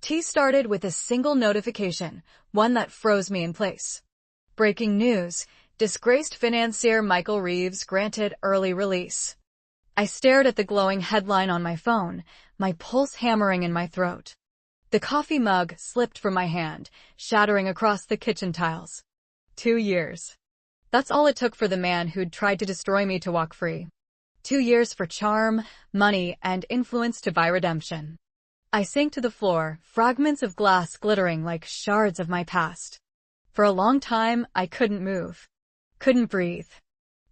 Tea started with a single notification, one that froze me in place. Breaking news: disgraced financier Michael Reeves granted early release. I stared at the glowing headline on my phone, my pulse hammering in my throat. The coffee mug slipped from my hand, shattering across the kitchen tiles. 2 years. That's all it took for the man who'd tried to destroy me to walk free. 2 years for charm, money, and influence to buy redemption. I sank to the floor, fragments of glass glittering like shards of my past. For a long time, I couldn't move. Couldn't breathe.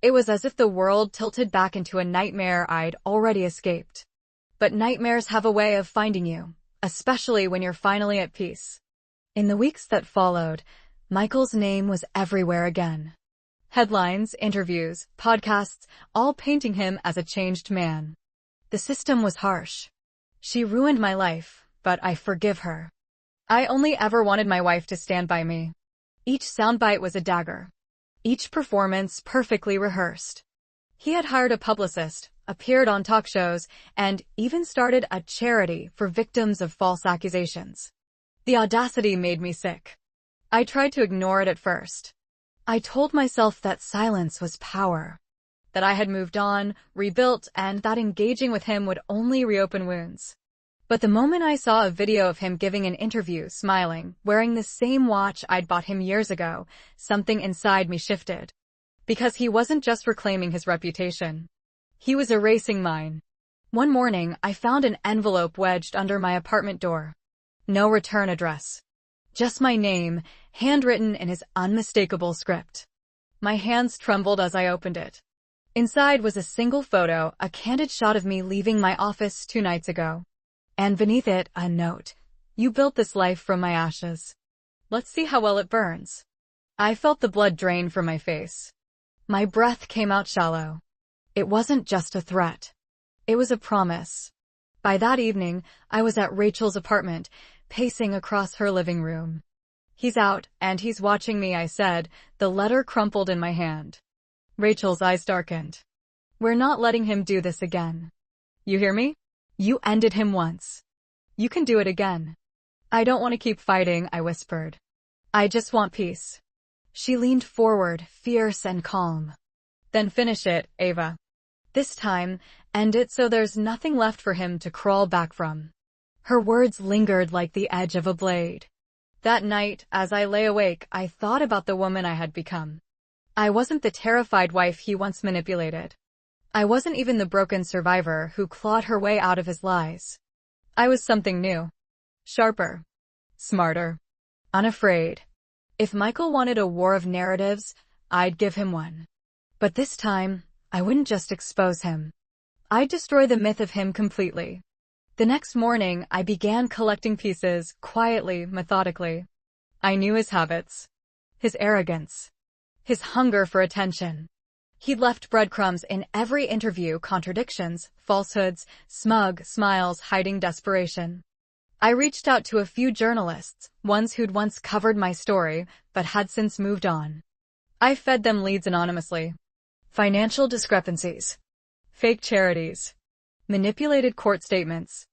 It was as if the world tilted back into a nightmare I'd already escaped. But nightmares have a way of finding you, especially when you're finally at peace. In the weeks that followed, Michael's name was everywhere again. Headlines, interviews, podcasts, all painting him as a changed man. The system was harsh. She ruined my life, but I forgive her. I only ever wanted my wife to stand by me. Each soundbite was a dagger. Each performance perfectly rehearsed. He had hired a publicist, appeared on talk shows, and even started a charity for victims of false accusations. The audacity made me sick. I tried to ignore it at first. I told myself that silence was power, that I had moved on, rebuilt, and that engaging with him would only reopen wounds. But the moment I saw a video of him giving an interview, smiling, wearing the same watch I'd bought him years ago, something inside me shifted. Because he wasn't just reclaiming his reputation. He was erasing mine. One morning, I found an envelope wedged under my apartment door. No return address. Just my name, handwritten in his unmistakable script. My hands trembled as I opened it. Inside was a single photo, a candid shot of me leaving my office 2 nights ago. And beneath it, a note. You built this life from my ashes. Let's see how well it burns. I felt the blood drain from my face. My breath came out shallow. It wasn't just a threat. It was a promise. By that evening, I was at Rachel's apartment, pacing across her living room. He's out, and he's watching me, I said, the letter crumpled in my hand. Rachel's eyes darkened. We're not letting him do this again. You hear me? You ended him once. You can do it again. I don't want to keep fighting, I whispered. I just want peace. She leaned forward, fierce and calm. Then finish it, Ava. This time, end it so there's nothing left for him to crawl back from. Her words lingered like the edge of a blade. That night, as I lay awake, I thought about the woman I had become. I wasn't the terrified wife he once manipulated. I wasn't even the broken survivor who clawed her way out of his lies. I was something new. Sharper. Smarter. Unafraid. If Michael wanted a war of narratives, I'd give him one. But this time, I wouldn't just expose him. I'd destroy the myth of him completely. The next morning, I began collecting pieces, quietly, methodically. I knew his habits. His arrogance. His hunger for attention. He'd left breadcrumbs in every interview, contradictions, falsehoods, smug smiles hiding desperation. I reached out to a few journalists, ones who'd once covered my story, but had since moved on. I fed them leads anonymously. Financial discrepancies. Fake charities. Manipulated court statements.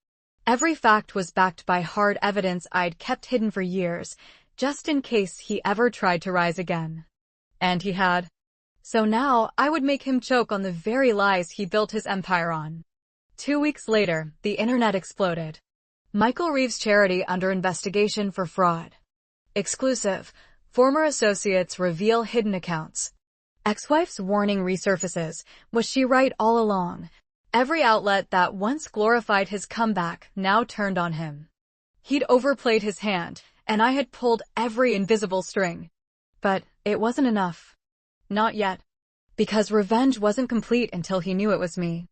Every fact was backed by hard evidence I'd kept hidden for years, just in case he ever tried to rise again. And he had. So now, I would make him choke on the very lies he built his empire on. 2 weeks later, the internet exploded. Michael Reeves' charity under investigation for fraud. Exclusive. Former associates reveal hidden accounts. Ex-wife's warning resurfaces. Was she right all along? Every outlet that once glorified his comeback now turned on him. He'd overplayed his hand, and I had pulled every invisible string. But it wasn't enough. Not yet. Because revenge wasn't complete until he knew it was me.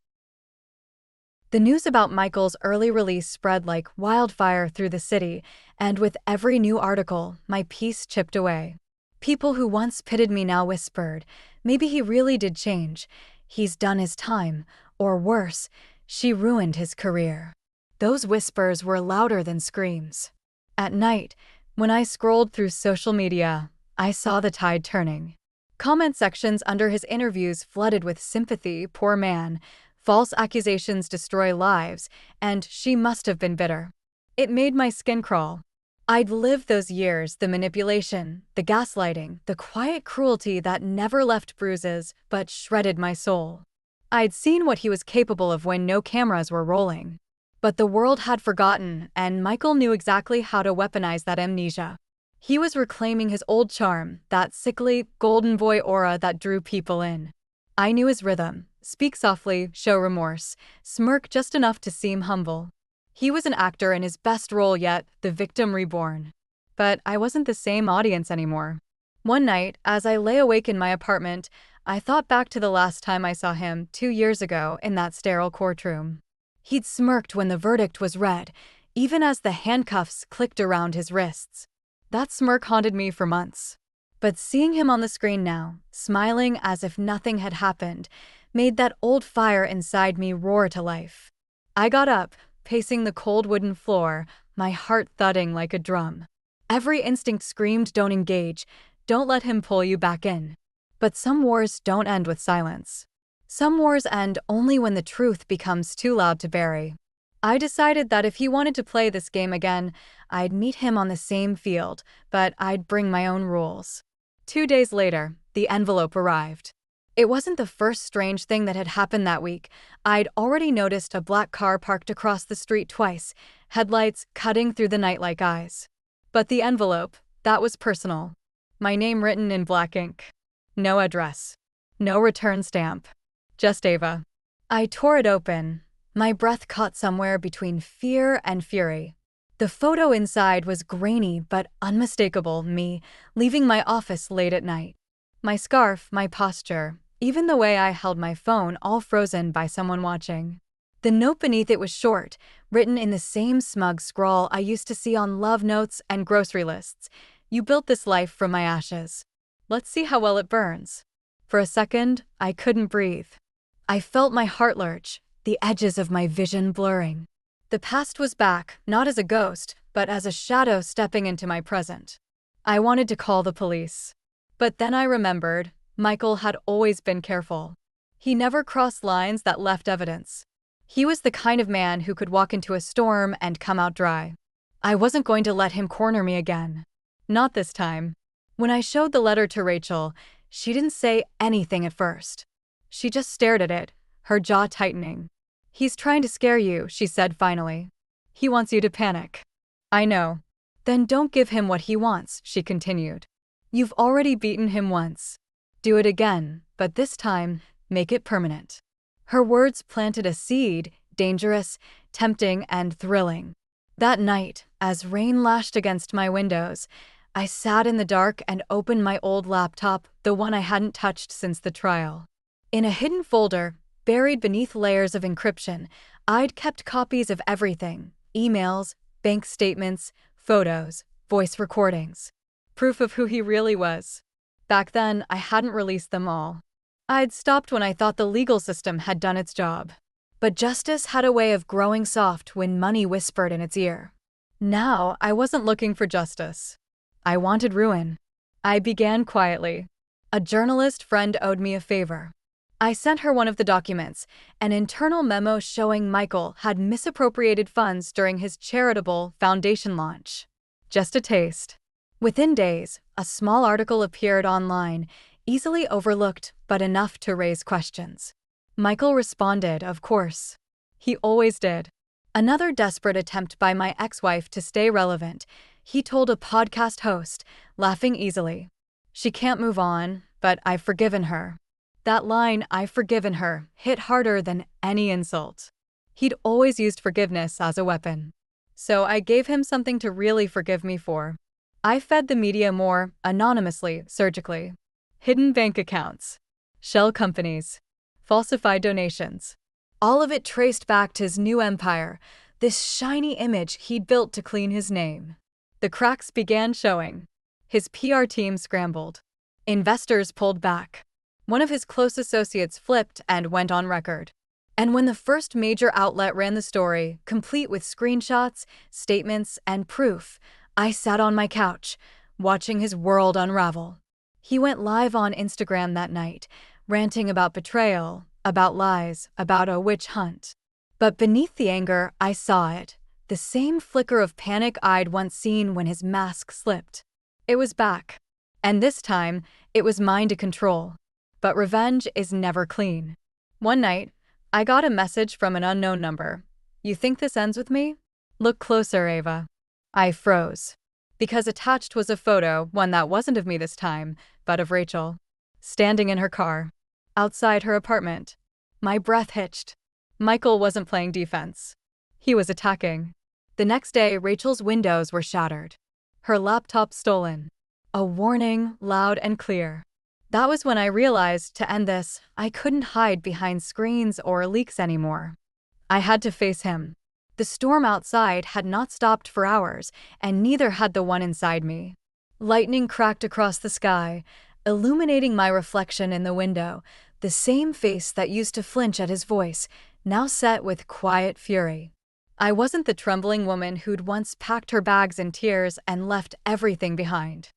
The news about Michael's early release spread like wildfire through the city, and with every new article, my peace chipped away. People who once pitted me now whispered, maybe he really did change. He's done his time. Or worse, she ruined his career. Those whispers were louder than screams. At night, when I scrolled through social media, I saw the tide turning. Comment sections under his interviews flooded with sympathy, poor man, false accusations destroy lives, and she must have been bitter. It made my skin crawl. I'd lived those years, the manipulation, the gaslighting, the quiet cruelty that never left bruises but shredded my soul. I'd seen what he was capable of when no cameras were rolling. But the world had forgotten, and Michael knew exactly how to weaponize that amnesia. He was reclaiming his old charm, that sickly, golden boy aura that drew people in. I knew his rhythm: speak softly, show remorse, smirk just enough to seem humble. He was an actor in his best role yet, the victim reborn. But I wasn't the same audience anymore. One night, as I lay awake in my apartment, I thought back to the last time I saw him 2 years ago in that sterile courtroom. He'd smirked when the verdict was read, even as the handcuffs clicked around his wrists. That smirk haunted me for months. But seeing him on the screen now, smiling as if nothing had happened, made that old fire inside me roar to life. I got up, pacing the cold wooden floor, my heart thudding like a drum. Every instinct screamed, don't engage, don't let him pull you back in. But some wars don't end with silence. Some wars end only when the truth becomes too loud to bury. I decided that if he wanted to play this game again, I'd meet him on the same field, but I'd bring my own rules. 2 days later, the envelope arrived. It wasn't the first strange thing that had happened that week. I'd already noticed a black car parked across the street twice, headlights cutting through the night like eyes. But the envelope, that was personal. My name written in black ink. No address. No return stamp. Just Ava. I tore it open. My breath caught somewhere between fear and fury. The photo inside was grainy but unmistakable me, leaving my office late at night. My scarf, my posture, even the way I held my phone, all frozen by someone watching. The note beneath it was short, written in the same smug scrawl I used to see on love notes and grocery lists. You built this life from my ashes. Let's see how well it burns. For a second, I couldn't breathe. I felt my heart lurch, the edges of my vision blurring. The past was back, not as a ghost, but as a shadow stepping into my present. I wanted to call the police. But then I remembered, Michael had always been careful. He never crossed lines that left evidence. He was the kind of man who could walk into a storm and come out dry. I wasn't going to let him corner me again. Not this time. When I showed the letter to Rachel, she didn't say anything at first. She just stared at it, her jaw tightening. He's trying to scare you, she said finally. He wants you to panic. I know. Then don't give him what he wants, she continued. You've already beaten him once. Do it again, but this time, make it permanent. Her words planted a seed, dangerous, tempting, and thrilling. That night, as rain lashed against my windows, I sat in the dark and opened my old laptop, the one I hadn't touched since the trial. In a hidden folder, buried beneath layers of encryption, I'd kept copies of everything: emails, bank statements, photos, voice recordings. Proof of who he really was. Back then, I hadn't released them all. I'd stopped when I thought the legal system had done its job. But justice had a way of growing soft when money whispered in its ear. Now, I wasn't looking for justice. I wanted ruin. I began quietly. A journalist friend owed me a favor. I sent her one of the documents, an internal memo showing Michael had misappropriated funds during his charitable foundation launch. Just a taste. Within days, a small article appeared online, easily overlooked but enough to raise questions. Michael responded, of course. He always did. Another desperate attempt by my ex-wife to stay relevant, he told a podcast host, laughing easily. She can't move on, but I've forgiven her. That line, I've forgiven her, hit harder than any insult. He'd always used forgiveness as a weapon. So I gave him something to really forgive me for. I fed the media more, anonymously, surgically. Hidden bank accounts. Shell companies. Falsified donations. All of it traced back to his new empire, this shiny image he'd built to clean his name. The cracks began showing. His PR team scrambled. Investors pulled back. One of his close associates flipped and went on record. And when the first major outlet ran the story, complete with screenshots, statements, and proof, I sat on my couch, watching his world unravel. He went live on Instagram that night, ranting about betrayal, about lies, about a witch hunt. But beneath the anger, I saw it. The same flicker of panic I'd once seen when his mask slipped. It was back. And this time, it was mine to control. But revenge is never clean. One night, I got a message from an unknown number. "You think this ends with me? Look closer, Ava." I froze. Because attached was a photo, one that wasn't of me this time, but of Rachel. Standing in her car. Outside her apartment. My breath hitched. Michael wasn't playing defense. He was attacking. The next day, Rachel's windows were shattered. Her laptop stolen. A warning, loud and clear. That was when I realized, to end this, I couldn't hide behind screens or leaks anymore. I had to face him. The storm outside had not stopped for hours, and neither had the one inside me. Lightning cracked across the sky, illuminating my reflection in the window, the same face that used to flinch at his voice, now set with quiet fury. I wasn't the trembling woman who'd once packed her bags in tears and left everything behind.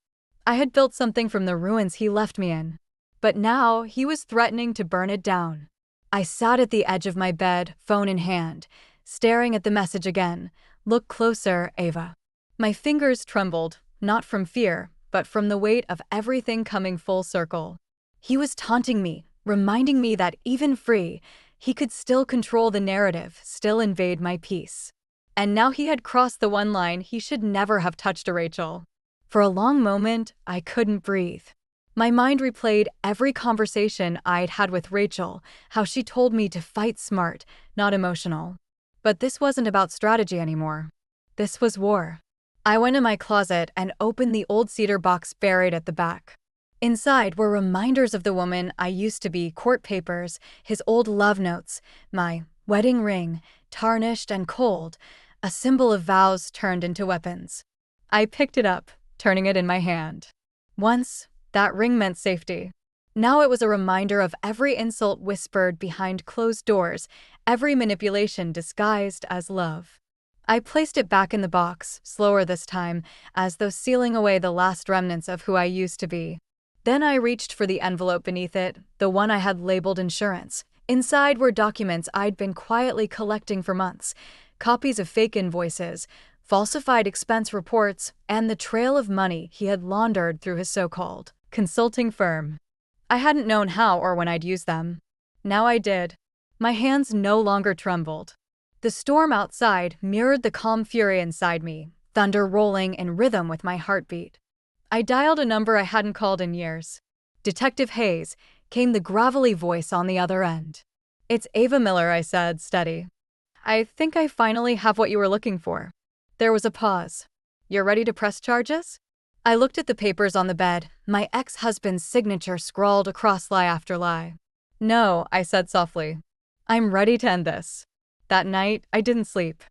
I had built something from the ruins he left me in. But now he was threatening to burn it down. I sat at the edge of my bed, phone in hand, staring at the message again. "Look closer, Ava." My fingers trembled, not from fear, but from the weight of everything coming full circle. He was taunting me, reminding me that even free, he could still control the narrative, still invade my peace. And now he had crossed the one line he should never have touched a Rachel. For a long moment, I couldn't breathe. My mind replayed every conversation I'd had with Rachel, how she told me to fight smart, not emotional. But this wasn't about strategy anymore. This was war. I went in my closet and opened the old cedar box buried at the back. Inside were reminders of the woman I used to be, court papers, his old love notes, my wedding ring, tarnished and cold, a symbol of vows turned into weapons. I picked it up, turning it in my hand. Once, that ring meant safety. Now it was a reminder of every insult whispered behind closed doors, every manipulation disguised as love. I placed it back in the box, slower this time, as though sealing away the last remnants of who I used to be. Then I reached for the envelope beneath it, the one I had labeled insurance. Inside were documents I'd been quietly collecting for months, copies of fake invoices, falsified expense reports, and the trail of money he had laundered through his so-called consulting firm. I hadn't known how or when I'd use them. Now I did. My hands no longer trembled. The storm outside mirrored the calm fury inside me, thunder rolling in rhythm with my heartbeat. I dialed a number I hadn't called in years. "Detective Hayes," came the gravelly voice on the other end. "It's Ava Miller," I said, steady. "I think I finally have what you were looking for." There was a pause. "You're ready to press charges?" I looked at the papers on the bed, my ex-husband's signature scrawled across lie after lie. "No," I said softly. "I'm ready to end this." That night, I didn't sleep.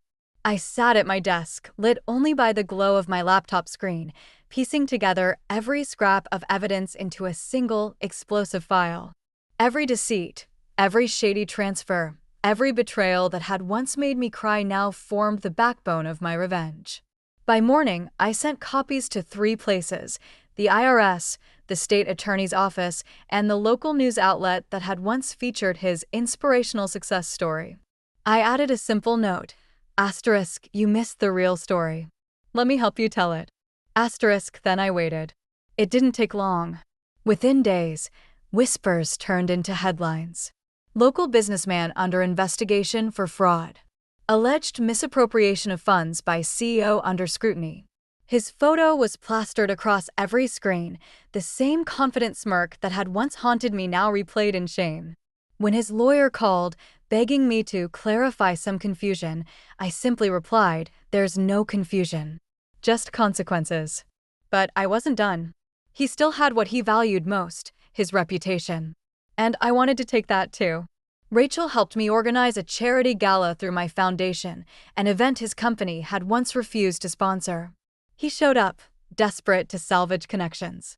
I sat at my desk, lit only by the glow of my laptop screen, piecing together every scrap of evidence into a single, explosive file. Every deceit, every shady transfer, every betrayal that had once made me cry now formed the backbone of my revenge. By morning, I sent copies to 3 places: the IRS, the state attorney's office, and the local news outlet that had once featured his inspirational success story. I added a simple note: "Asterisk, you missed the real story. Let me help you tell it." Asterisk, then I waited. It didn't take long. Within days, whispers turned into headlines. Local businessman under investigation for fraud. Alleged misappropriation of funds by CEO under scrutiny. His photo was plastered across every screen, the same confident smirk that had once haunted me now replayed in shame. When his lawyer called, begging me to clarify some confusion, I simply replied, "There's no confusion. Just consequences." But I wasn't done. He still had what he valued most, his reputation. And I wanted to take that too. Rachel helped me organize a charity gala through my foundation, an event his company had once refused to sponsor. He showed up, desperate to salvage connections.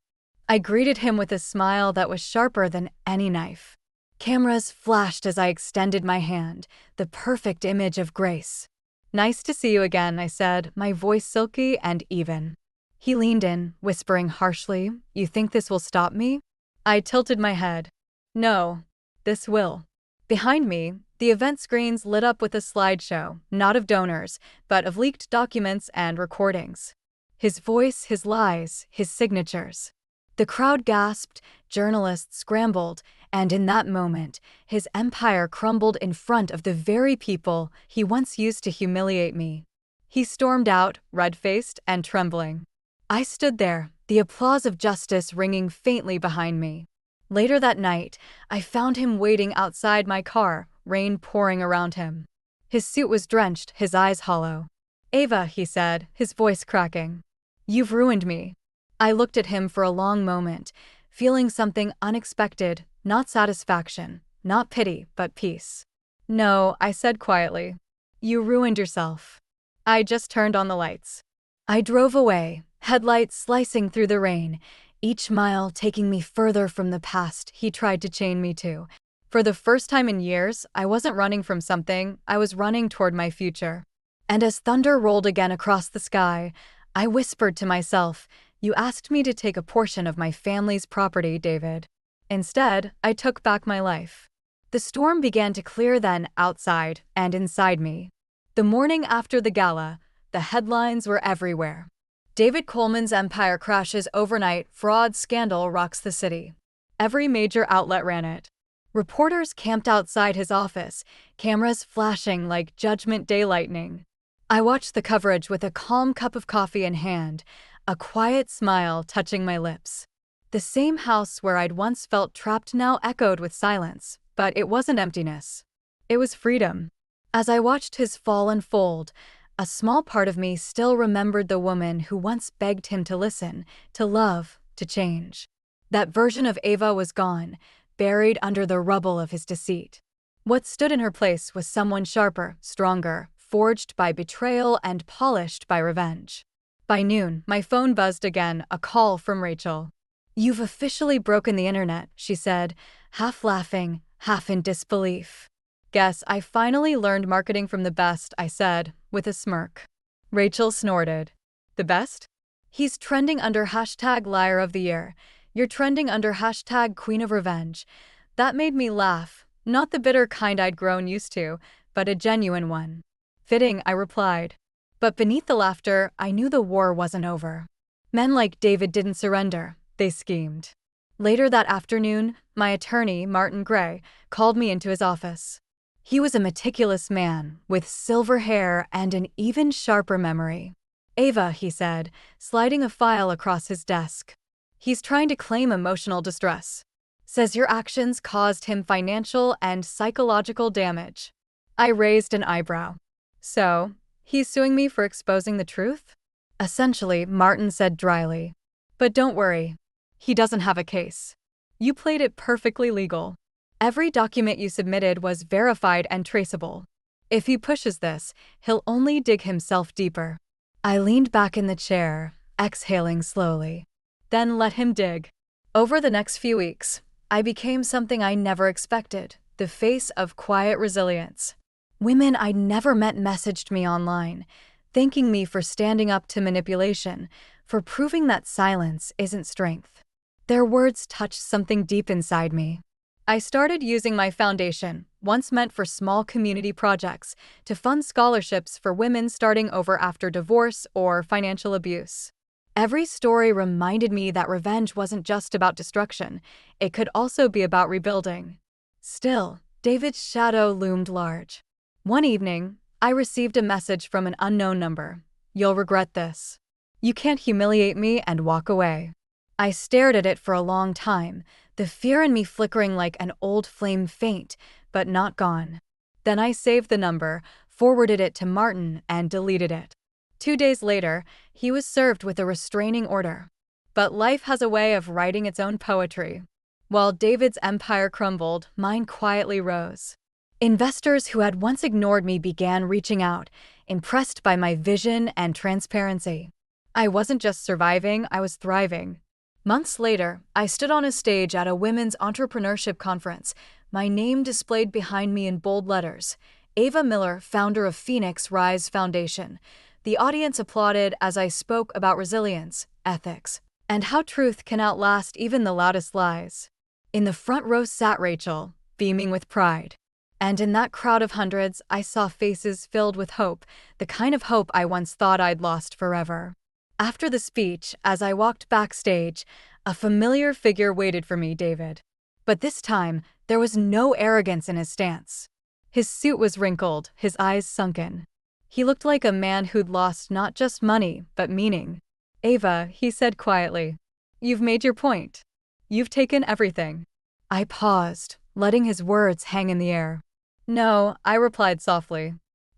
I greeted him with a smile that was sharper than any knife. Cameras flashed as I extended my hand, the perfect image of grace. "Nice to see you again," I said, my voice silky and even. He leaned in, whispering harshly, "You think this will stop me?" I tilted my head. "No, this will." Behind me, The event screens lit up with a slideshow, not of donors, but of leaked documents and recordings. His voice, his lies, his signatures. The crowd gasped, journalists scrambled, and in that moment, his empire crumbled in front of the very people he once used to humiliate me. He stormed out, red-faced and trembling. I stood there, the applause of justice ringing faintly behind me. Later that night, I found him waiting outside my car, rain pouring around him. His suit was drenched, his eyes hollow. "Ava," he said, his voice cracking. "You've ruined me." I looked at him for a long moment, feeling something unexpected, not satisfaction, not pity, but peace. "No," I said quietly. "You ruined yourself." I just turned on the lights. I drove away, headlights slicing through the rain, each mile taking me further from the past he tried to chain me to. For the first time in years, I wasn't running from something, I was running toward my future. And as thunder rolled again across the sky, I whispered to myself, "You asked me to take a portion of my family's property, David." Instead, I took back my life. The storm began to clear then, outside and inside me. The morning after the gala, the headlines were everywhere. David Coleman's empire crashes overnight, fraud scandal rocks the city. Every major outlet ran it. Reporters camped outside his office, cameras flashing like Judgment Day lightning. I watched the coverage with a calm cup of coffee in hand, a quiet smile touching my lips. The same house where I'd once felt trapped now echoed with silence, but it wasn't emptiness. It was freedom. As I watched his fall unfold, a small part of me still remembered the woman who once begged him to listen, to love, to change. That version of Ava was gone, buried under the rubble of his deceit. What stood in her place was someone sharper, stronger, forged by betrayal and polished by revenge. By noon, my phone buzzed again, a call from Rachel. "You've officially broken the internet," she said, half laughing, half in disbelief. "Guess I finally learned marketing from the best," I said, with a smirk. Rachel snorted. "The best? He's trending under hashtag Liar of the Year. You're trending under hashtag Queen of Revenge." That made me laugh, not the bitter kind I'd grown used to, but a genuine one. "Fitting," I replied. But beneath the laughter, I knew the war wasn't over. Men like David didn't surrender, they schemed. Later that afternoon, my attorney, Martin Gray, called me into his office. He was a meticulous man, with silver hair and an even sharper memory. "Ava," he said, sliding a file across his desk. "He's trying to claim emotional distress. Says your actions caused him financial and psychological damage." I raised an eyebrow. "So, he's suing me for exposing the truth?" "Essentially," Martin said dryly. "But don't worry. He doesn't have a case. You played it perfectly legal. Every document you submitted was verified and traceable. If he pushes this, he'll only dig himself deeper." I leaned back in the chair, exhaling slowly. Then let him dig. Over the next few weeks, I became something I never expected, the face of quiet resilience. Women I'd never met messaged me online, thanking me for standing up to manipulation, for proving that silence isn't strength. Their words touched something deep inside me. I started using my foundation, once meant for small community projects, to fund scholarships for women starting over after divorce or financial abuse. Every story reminded me that revenge wasn't just about destruction, it could also be about rebuilding. Still, David's shadow loomed large. One evening, I received a message from an unknown number. "You'll regret this. You can't humiliate me and walk away." I stared at it for a long time, the fear in me flickering like an old flame faint, but not gone. Then I saved the number, forwarded it to Martin, and deleted it. 2 days later, he was served with a restraining order. But life has a way of writing its own poetry. While David's empire crumbled, mine quietly rose. Investors who had once ignored me began reaching out, impressed by my vision and transparency. I wasn't just surviving, I was thriving. Months later, I stood on a stage at a women's entrepreneurship conference, my name displayed behind me in bold letters, Ava Miller, founder of Phoenix Rise Foundation. The audience applauded as I spoke about resilience, ethics, and how truth can outlast even the loudest lies. In the front row sat Rachel, beaming with pride. And in that crowd of hundreds, I saw faces filled with hope, the kind of hope I once thought I'd lost forever. After the speech, as I walked backstage, a familiar figure waited for me, David. But this time, there was no arrogance in his stance. His suit was wrinkled, his eyes sunken. He looked like a man who'd lost not just money, but meaning. "Ava," he said quietly, "you've made your point. You've taken everything." I paused, letting his words hang in the air. "No," I replied softly.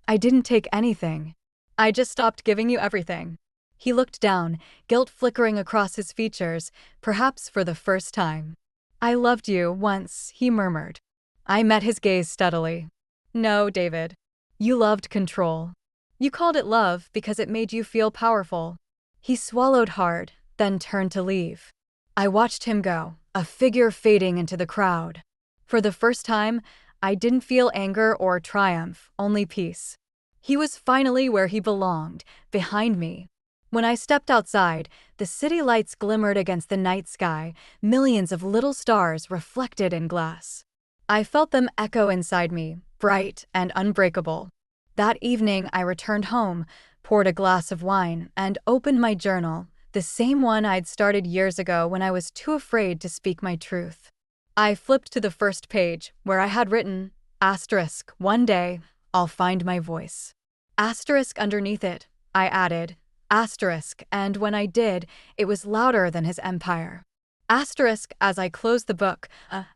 "I didn't take anything. I just stopped giving you everything." He looked down, guilt flickering across his features, perhaps for the first time. "I loved you once," he murmured. I met his gaze steadily. "No, David. You loved control. You called it love because it made you feel powerful." He swallowed hard, then turned to leave. I watched him go, a figure fading into the crowd. For the first time, I didn't feel anger or triumph, only peace. He was finally where he belonged, behind me. When I stepped outside, the city lights glimmered against the night sky, millions of little stars reflected in glass. I felt them echo inside me, bright and unbreakable. That evening I returned home, poured a glass of wine, and opened my journal, the same one I'd started years ago when I was too afraid to speak my truth. I flipped to the first page, where I had written, asterisk, "One day, I'll find my voice." Asterisk underneath it, I added, asterisk, and when I did, it was louder than his empire. Asterisk, as I closed the book,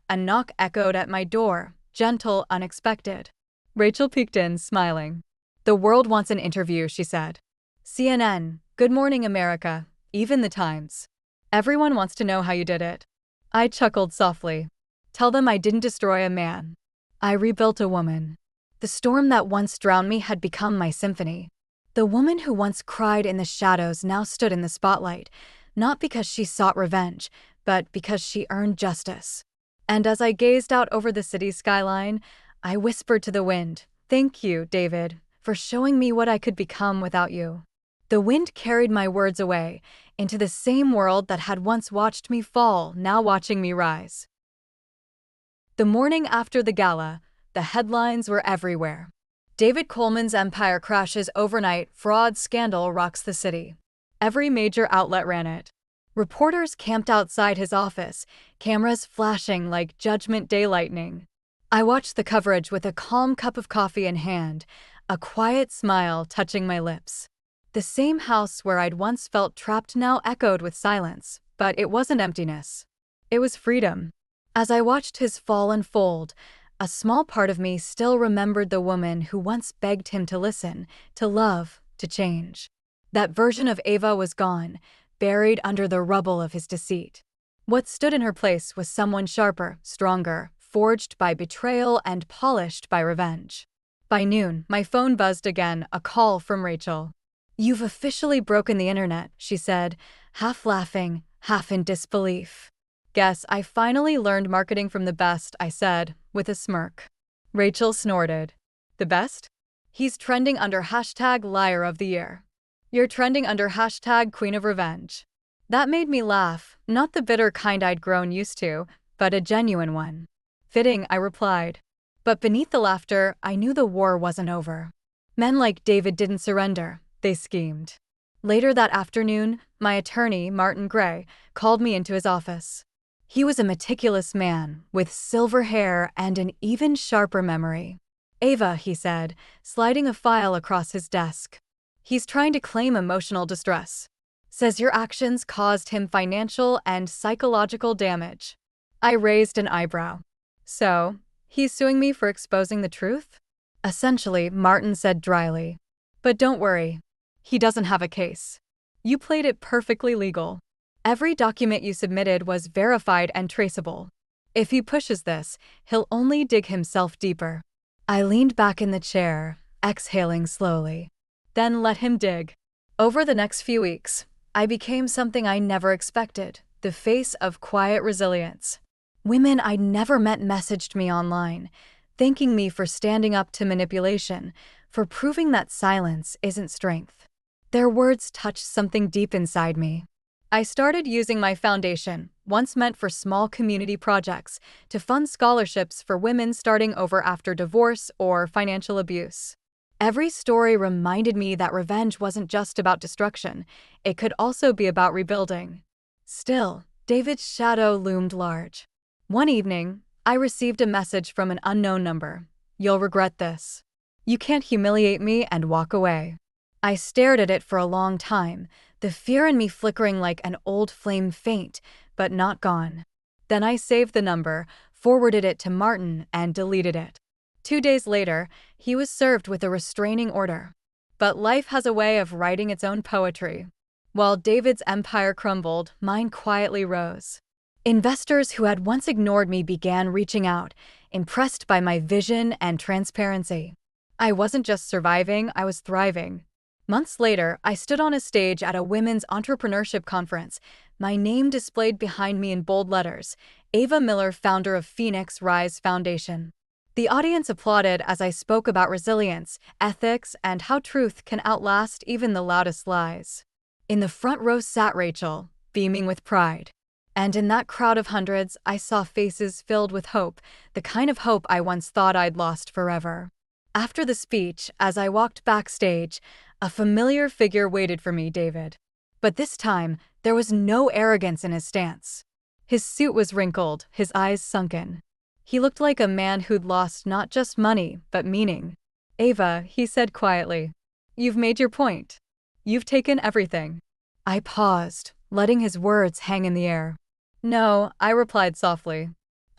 a knock echoed at my door, gentle, unexpected. Rachel peeked in, smiling. "The world wants an interview," she said. "CNN, Good Morning America, even the Times. Everyone wants to know how you did it." I chuckled softly. "Tell them I didn't destroy a man. I rebuilt a woman." The storm that once drowned me had become my symphony. The woman who once cried in the shadows now stood in the spotlight, not because she sought revenge, but because she earned justice. And as I gazed out over the city skyline, I whispered to the wind, "Thank you, David, for showing me what I could become without you." The wind carried my words away, into the same world that had once watched me fall, now watching me rise. The morning after the gala, the headlines were everywhere. David Coleman's empire crashes overnight, fraud scandal rocks the city. Every major outlet ran it. Reporters camped outside his office, cameras flashing like Judgment Day lightning. I watched the coverage with a calm cup of coffee in hand, a quiet smile touching my lips. The same house where I'd once felt trapped now echoed with silence, but it wasn't emptiness. It was freedom. As I watched his fall unfold, a small part of me still remembered the woman who once begged him to listen, to love, to change. That version of Ava was gone, buried under the rubble of his deceit. What stood in her place was someone sharper, stronger, forged by betrayal and polished by revenge. By noon, my phone buzzed again, a call from Rachel. "You've officially broken the internet," she said, half laughing, half in disbelief. "Guess I finally learned marketing from the best," I said, with a smirk. Rachel snorted. "The best? He's trending under hashtag Liar of the Year. You're trending under hashtag Queen of Revenge." That made me laugh, not the bitter kind I'd grown used to, but a genuine one. "Fitting," I replied. But beneath the laughter, I knew the war wasn't over. Men like David didn't surrender, they schemed. Later that afternoon, my attorney, Martin Gray, called me into his office. He was a meticulous man, with silver hair and an even sharper memory. "Ava," he said, sliding a file across his desk. "He's trying to claim emotional distress. Says your actions caused him financial and psychological damage." I raised an eyebrow. "So, he's suing me for exposing the truth?" "Essentially," Martin said dryly. "But don't worry. He doesn't have a case. You played it perfectly legal. Every document you submitted was verified and traceable. If he pushes this, he'll only dig himself deeper." I leaned back in the chair, exhaling slowly. Then let him dig. Over the next few weeks, I became something I never expected, the face of quiet resilience. Women I'd never met messaged me online, thanking me for standing up to manipulation, for proving that silence isn't strength. Their words touched something deep inside me. I started using my foundation, once meant for small community projects, to fund scholarships for women starting over after divorce or financial abuse. Every story reminded me that revenge wasn't just about destruction, it could also be about rebuilding. Still, David's shadow loomed large. One evening, I received a message from an unknown number. "You'll regret this. You can't humiliate me and walk away." I stared at it for a long time, the fear in me flickering like an old flame faint, but not gone. Then I saved the number, forwarded it to Martin, and deleted it. 2 days later, he was served with a restraining order. But life has a way of writing its own poetry. While David's empire crumbled, mine quietly rose. Investors who had once ignored me began reaching out, impressed by my vision and transparency. I wasn't just surviving, I was thriving. Months later, I stood on a stage at a women's entrepreneurship conference, my name displayed behind me in bold letters, Ava Miller, founder of Phoenix Rise Foundation. The audience applauded as I spoke about resilience, ethics, and how truth can outlast even the loudest lies. In the front row sat Rachel, beaming with pride. And in that crowd of hundreds, I saw faces filled with hope, the kind of hope I once thought I'd lost forever. After the speech, as I walked backstage, a familiar figure waited for me, David. But this time, there was no arrogance in his stance. His suit was wrinkled, his eyes sunken. He looked like a man who'd lost not just money, but meaning. "Ava," he said quietly, "you've made your point. You've taken everything." I paused, letting his words hang in the air. "No," I replied softly.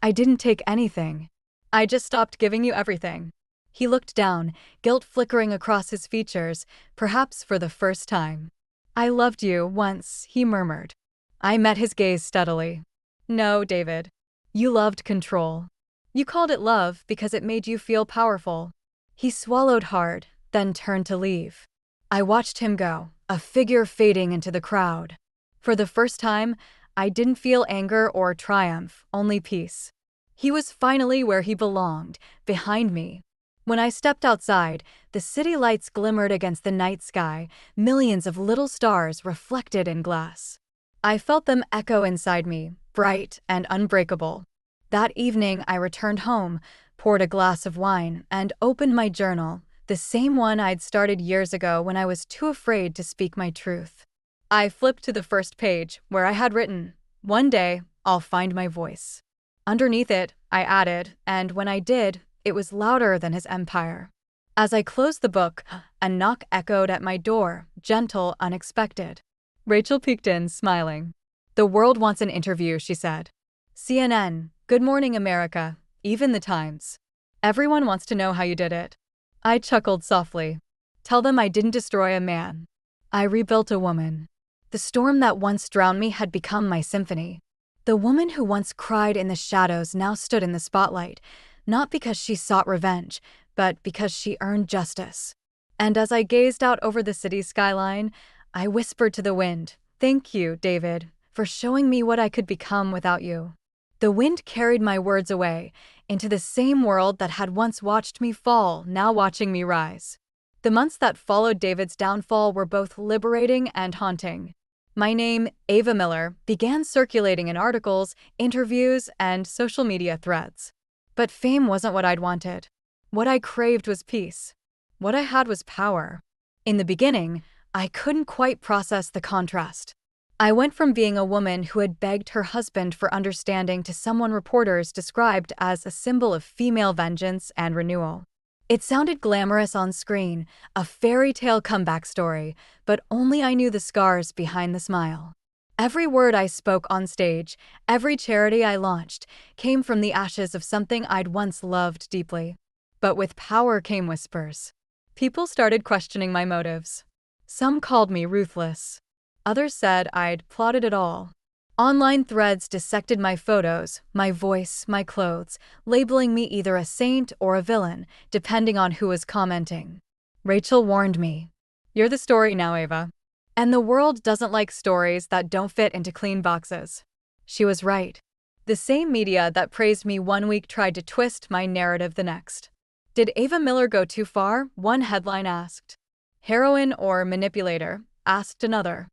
"I didn't take anything. I just stopped giving you everything." He looked down, guilt flickering across his features, perhaps for the first time. "I loved you once," he murmured. I met his gaze steadily. "No, David. You loved control. You called it love because it made you feel powerful." He swallowed hard, then turned to leave. I watched him go, a figure fading into the crowd. For the first time, I didn't feel anger or triumph, only peace. He was finally where he belonged, behind me. When I stepped outside, the city lights glimmered against the night sky, millions of little stars reflected in glass. I felt them echo inside me, bright and unbreakable. That evening, I returned home, poured a glass of wine, and opened my journal, the same one I'd started years ago when I was too afraid to speak my truth. I flipped to the first page, where I had written, "One day, I'll find my voice." Underneath it, I added, and when I did, it was louder than his empire. As I closed the book, a knock echoed at my door, gentle, unexpected. Rachel peeked in, smiling. "The world wants an interview," she said. "CNN, Good Morning America, even the Times. Everyone wants to know how you did it." I chuckled softly. "Tell them I didn't destroy a man. I rebuilt a woman." The storm that once drowned me had become my symphony. The woman who once cried in the shadows now stood in the spotlight, not because she sought revenge, but because she earned justice. And as I gazed out over the city's skyline, I whispered to the wind, "Thank you, David, for showing me what I could become without you." The wind carried my words away, into the same world that had once watched me fall, now watching me rise. The months that followed David's downfall were both liberating and haunting. My name, Ava Miller, began circulating in articles, interviews, and social media threads. But fame wasn't what I'd wanted. What I craved was peace. What I had was power. In the beginning, I couldn't quite process the contrast. I went from being a woman who had begged her husband for understanding to someone reporters described as a symbol of female vengeance and renewal. It sounded glamorous on screen, a fairy tale comeback story, but only I knew the scars behind the smile. Every word I spoke on stage, every charity I launched, came from the ashes of something I'd once loved deeply. But with power came whispers. People started questioning my motives. Some called me ruthless. Others said I'd plotted it all. Online threads dissected my photos, my voice, my clothes, labeling me either a saint or a villain, depending on who was commenting. Rachel warned me, "You're the story now, Ava. And the world doesn't like stories that don't fit into clean boxes." She was right. The same media that praised me one week tried to twist my narrative the next. Did Ava Miller go too far? One headline asked. Heroine or manipulator? Asked another.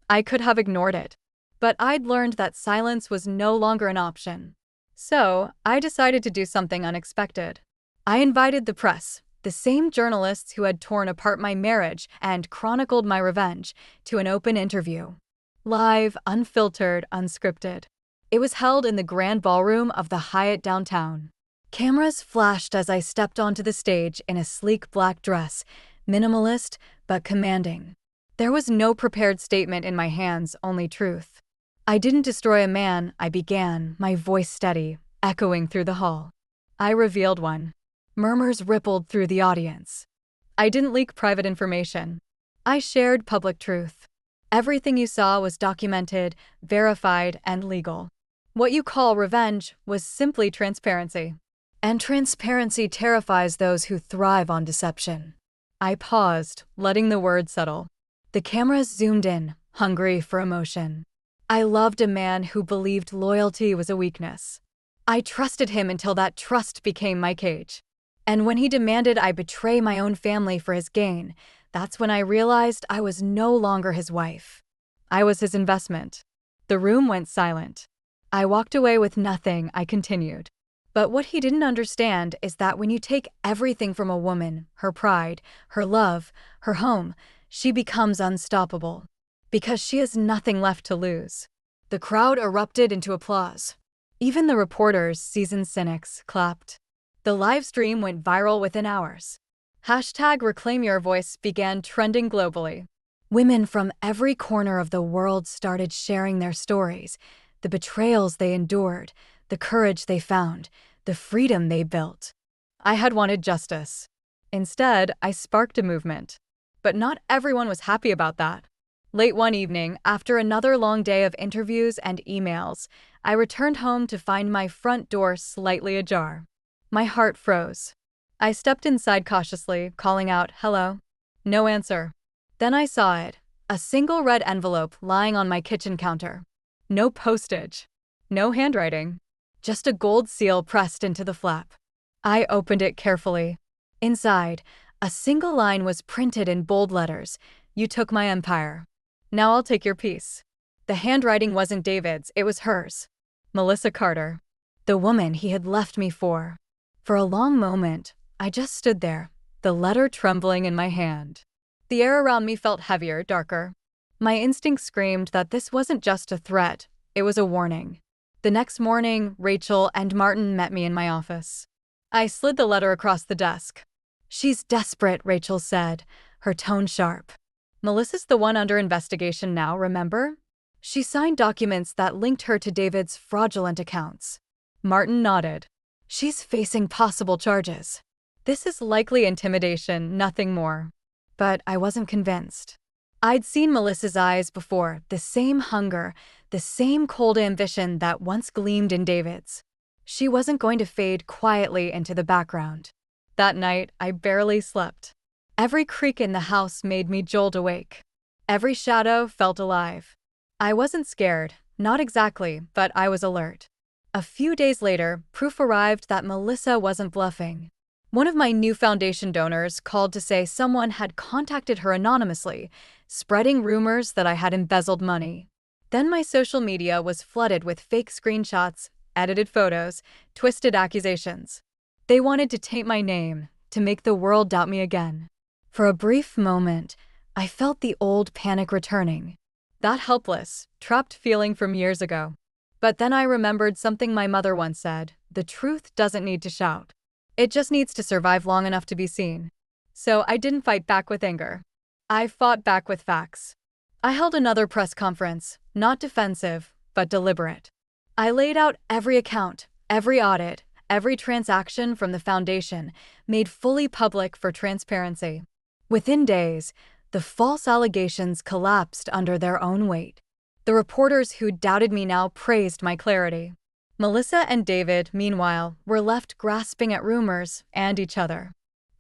I could have ignored it. But I'd learned that silence was no longer an option. So, I decided to do something unexpected. I invited the press, the same journalists who had torn apart my marriage and chronicled my revenge, to an open interview. Live, unfiltered, unscripted. It was held in the grand ballroom of the Hyatt downtown. Cameras flashed as I stepped onto the stage in a sleek black dress, minimalist but commanding. There was no prepared statement in my hands, only truth. I didn't destroy a man, I began, my voice steady, echoing through the hall. I revealed one. Murmurs rippled through the audience. I didn't leak private information. I shared public truth. Everything you saw was documented, verified, and legal. What you call revenge was simply transparency. And transparency terrifies those who thrive on deception. I paused, letting the words settle. The cameras zoomed in, hungry for emotion. I loved a man who believed loyalty was a weakness. I trusted him until that trust became my cage. And when he demanded I betray my own family for his gain, that's when I realized I was no longer his wife. I was his investment. The room went silent. I walked away with nothing, I continued. But what he didn't understand is that when you take everything from a woman, her pride, her love, her home, she becomes unstoppable. Because she has nothing left to lose. The crowd erupted into applause. Even the reporters, seasoned cynics, clapped. The live stream went viral within hours. #ReclaimYourVoice began trending globally. Women from every corner of the world started sharing their stories, the betrayals they endured, the courage they found, the freedom they built. I had wanted justice. Instead, I sparked a movement. But not everyone was happy about that. Late one evening, after another long day of interviews and emails, I returned home to find my front door slightly ajar. My heart froze. I stepped inside cautiously, calling out, "Hello?" No answer. Then I saw it, a single red envelope lying on my kitchen counter. No postage. No handwriting. Just a gold seal pressed into the flap. I opened it carefully. Inside, a single line was printed in bold letters. "You took my empire. Now I'll take your peace." The handwriting wasn't David's, it was hers. Melissa Carter. The woman he had left me for. For a long moment, I just stood there, the letter trembling in my hand. The air around me felt heavier, darker. My instinct screamed that this wasn't just a threat, it was a warning. The next morning, Rachel and Martin met me in my office. I slid the letter across the desk. "She's desperate," Rachel said, her tone sharp. "Melissa's the one under investigation now, remember? She signed documents that linked her to David's fraudulent accounts." Martin nodded. "She's facing possible charges. This is likely intimidation, nothing more." But I wasn't convinced. I'd seen Melissa's eyes before, the same hunger, the same cold ambition that once gleamed in David's. She wasn't going to fade quietly into the background. That night, I barely slept. Every creak in the house made me jolt awake. Every shadow felt alive. I wasn't scared, not exactly, but I was alert. A few days later, proof arrived that Melissa wasn't bluffing. One of my new foundation donors called to say someone had contacted her anonymously, spreading rumors that I had embezzled money. Then my social media was flooded with fake screenshots, edited photos, twisted accusations. They wanted to taint my name, to make the world doubt me again. For a brief moment, I felt the old panic returning. That helpless, trapped feeling from years ago. But then I remembered something my mother once said: the truth doesn't need to shout. It just needs to survive long enough to be seen. So I didn't fight back with anger. I fought back with facts. I held another press conference, not defensive, but deliberate. I laid out every account, every audit, every transaction from the foundation, made fully public for transparency. Within days, the false allegations collapsed under their own weight. The reporters who doubted me now praised my clarity. Melissa and David, meanwhile, were left grasping at rumors and each other.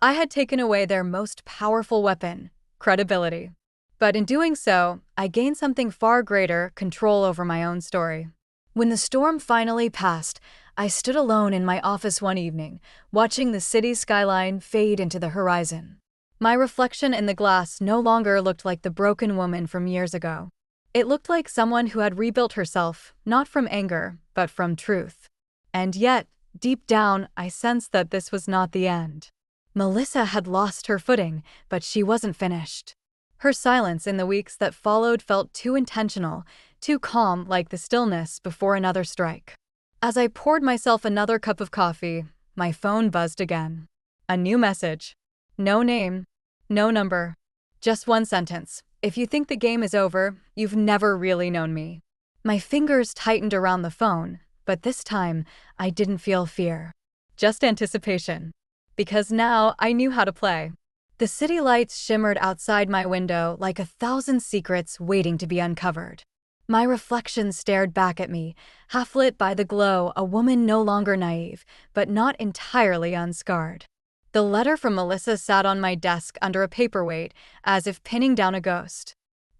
I had taken away their most powerful weapon, credibility. But in doing so, I gained something far greater: control over my own story. When the storm finally passed, I stood alone in my office one evening, watching the city's skyline fade into the horizon. My reflection in the glass no longer looked like the broken woman from years ago. It looked like someone who had rebuilt herself, not from anger, but from truth. And yet, deep down, I sensed that this was not the end. Melissa had lost her footing, but she wasn't finished. Her silence in the weeks that followed felt too intentional, too calm, like the stillness before another strike. As I poured myself another cup of coffee, my phone buzzed again. A new message. No name, no number. Just one sentence. If you think the game is over, you've never really known me. My fingers tightened around the phone, but this time, I didn't feel fear. Just anticipation. Because now I knew how to play. The city lights shimmered outside my window like 1,000 secrets waiting to be uncovered. My reflection stared back at me, half lit by the glow, a woman no longer naive, but not entirely unscarred. The letter from Melissa sat on my desk under a paperweight, as if pinning down a ghost.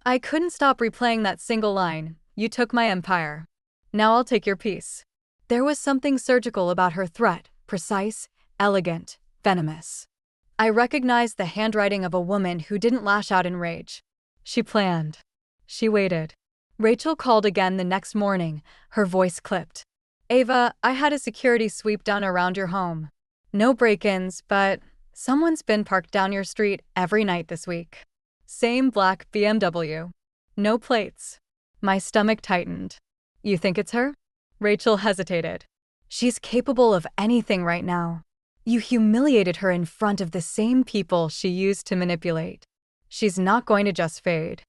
I couldn't stop replaying that single line, "You took my empire. Now I'll take your peace." There was something surgical about her threat, precise, elegant, venomous. I recognized the handwriting of a woman who didn't lash out in rage. She planned. She waited. Rachel called again the next morning, her voice clipped. "Ava, I had a security sweep done around your home. No break-ins, but someone's been parked down your street every night this week. Same black BMW. No plates." My stomach tightened. "You think it's her?" Rachel hesitated. "She's capable of anything right now. You humiliated her in front of the same people she used to manipulate. She's not going to just fade."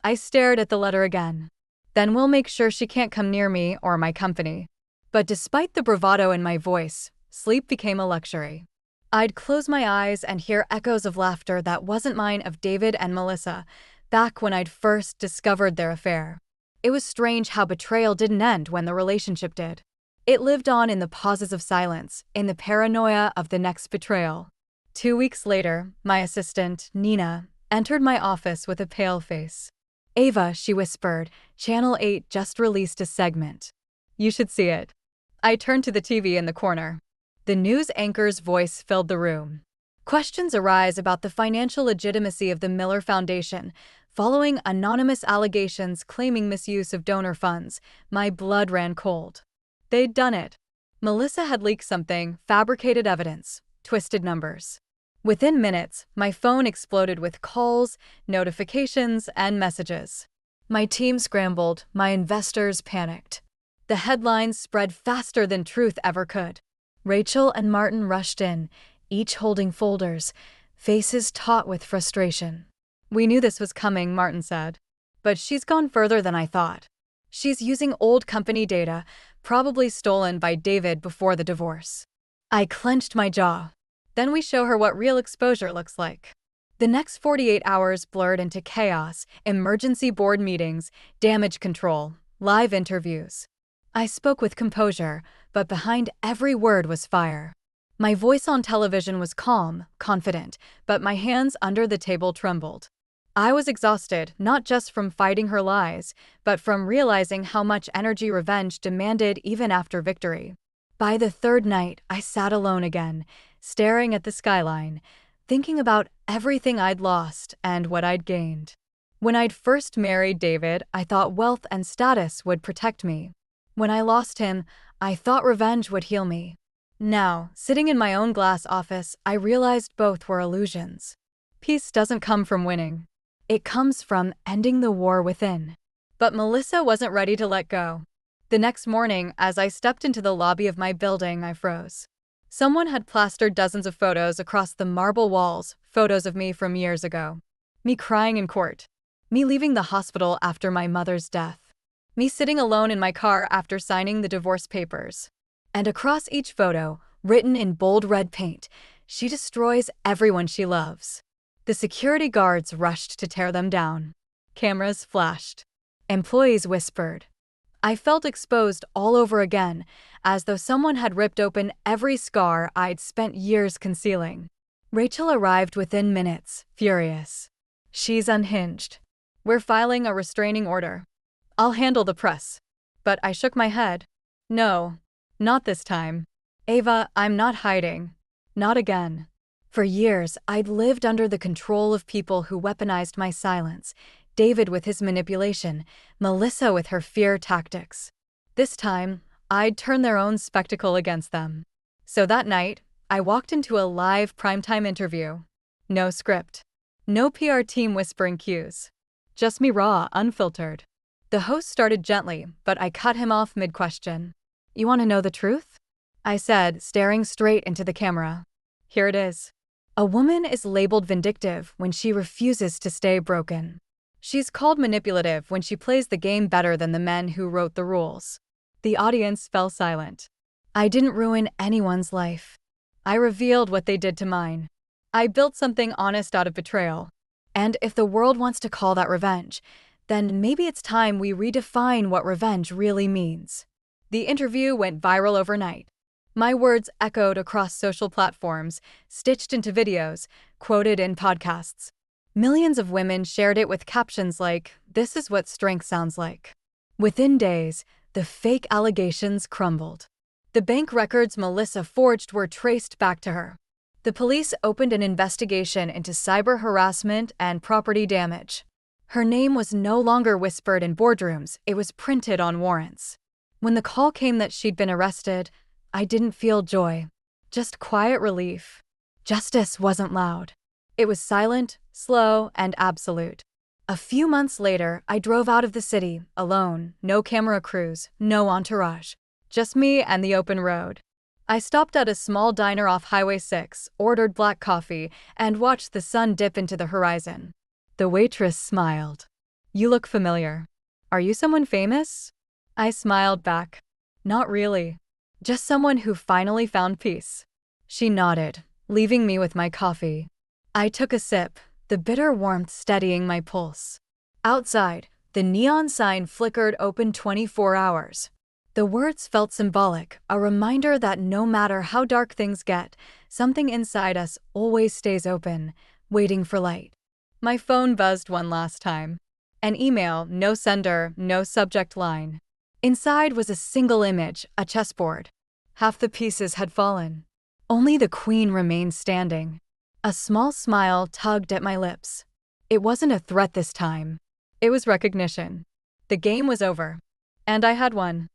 I stared at the letter again. "Then we'll make sure she can't come near me or my company." But despite the bravado in my voice, sleep became a luxury. I'd close my eyes and hear echoes of laughter that wasn't mine of David and Melissa, back when I'd first discovered their affair. It was strange how betrayal didn't end when the relationship did. It lived on in the pauses of silence, in the paranoia of the next betrayal. 2 weeks later, my assistant, Nina, entered my office with a pale face. "Ava," she whispered, "Channel 8 just released a segment. You should see it." I turned to the TV in the corner. The news anchor's voice filled the room. Questions arise about the financial legitimacy of the Miller Foundation, following anonymous allegations claiming misuse of donor funds. My blood ran cold. They'd done it. Melissa had leaked something, fabricated evidence, twisted numbers. Within minutes, my phone exploded with calls, notifications, and messages. My team scrambled, my investors panicked. The headlines spread faster than truth ever could. Rachel and Martin rushed in, each holding folders, faces taut with frustration. "We knew this was coming," Martin said. "But she's gone further than I thought. She's using old company data, probably stolen by David before the divorce." I clenched my jaw. Then we show her what real exposure looks like. The next 48 hours blurred into chaos, emergency board meetings, damage control, live interviews. I spoke with composure, but behind every word was fire. My voice on television was calm, confident, but my hands under the table trembled. I was exhausted, not just from fighting her lies, but from realizing how much energy revenge demanded even after victory. By the third night, I sat alone again, staring at the skyline, thinking about everything I'd lost and what I'd gained. When I'd first married David, I thought wealth and status would protect me. When I lost him, I thought revenge would heal me. Now, sitting in my own glass office, I realized both were illusions. Peace doesn't come from winning. It comes from ending the war within. But Melissa wasn't ready to let go. The next morning, as I stepped into the lobby of my building, I froze. Someone had plastered dozens of photos across the marble walls, photos of me from years ago. Me crying in court. Me leaving the hospital after my mother's death. Me sitting alone in my car after signing the divorce papers. And across each photo, written in bold red paint, "She destroys everyone she loves." The security guards rushed to tear them down. Cameras flashed. Employees whispered. I felt exposed all over again, as though someone had ripped open every scar I'd spent years concealing. Rachel arrived within minutes, furious. "She's unhinged. We're filing a restraining order. I'll handle the press." But I shook my head. "No, not this time. Ava, I'm not hiding. Not again." For years, I'd lived under the control of people who weaponized my silence, David with his manipulation, Melissa with her fear tactics. This time, I'd turn their own spectacle against them. So that night, I walked into a live primetime interview. No script. No PR team whispering cues. Just me raw, unfiltered. The host started gently, but I cut him off mid-question. "You want to know the truth?" I said, staring straight into the camera. "Here it is. A woman is labeled vindictive when she refuses to stay broken. She's called manipulative when she plays the game better than the men who wrote the rules." The audience fell silent. I didn't ruin anyone's life. I revealed what they did to mine. I built something honest out of betrayal. And if the world wants to call that revenge, then maybe it's time we redefine what revenge really means. The interview went viral overnight. My words echoed across social platforms, stitched into videos, quoted in podcasts. Millions of women shared it with captions like, "This is what strength sounds like." Within days, the fake allegations crumbled. The bank records Melissa forged were traced back to her. The police opened an investigation into cyber harassment and property damage. Her name was no longer whispered in boardrooms, it was printed on warrants. When the call came that she'd been arrested, I didn't feel joy, just quiet relief. Justice wasn't loud. It was silent, slow, and absolute. A few months later, I drove out of the city, alone, no camera crews, no entourage, just me and the open road. I stopped at a small diner off Highway 6, ordered black coffee, and watched the sun dip into the horizon. The waitress smiled. "You look familiar. Are you someone famous?" I smiled back. "Not really. Just someone who finally found peace." She nodded, leaving me with my coffee. I took a sip, the bitter warmth steadying my pulse. Outside, the neon sign flickered open 24 hours. The words felt symbolic, a reminder that no matter how dark things get, something inside us always stays open, waiting for light. My phone buzzed one last time. An email, no sender, no subject line. Inside was a single image, a chessboard. Half the pieces had fallen. Only the queen remained standing. A small smile tugged at my lips. It wasn't a threat this time. It was recognition. The game was over. And I had won.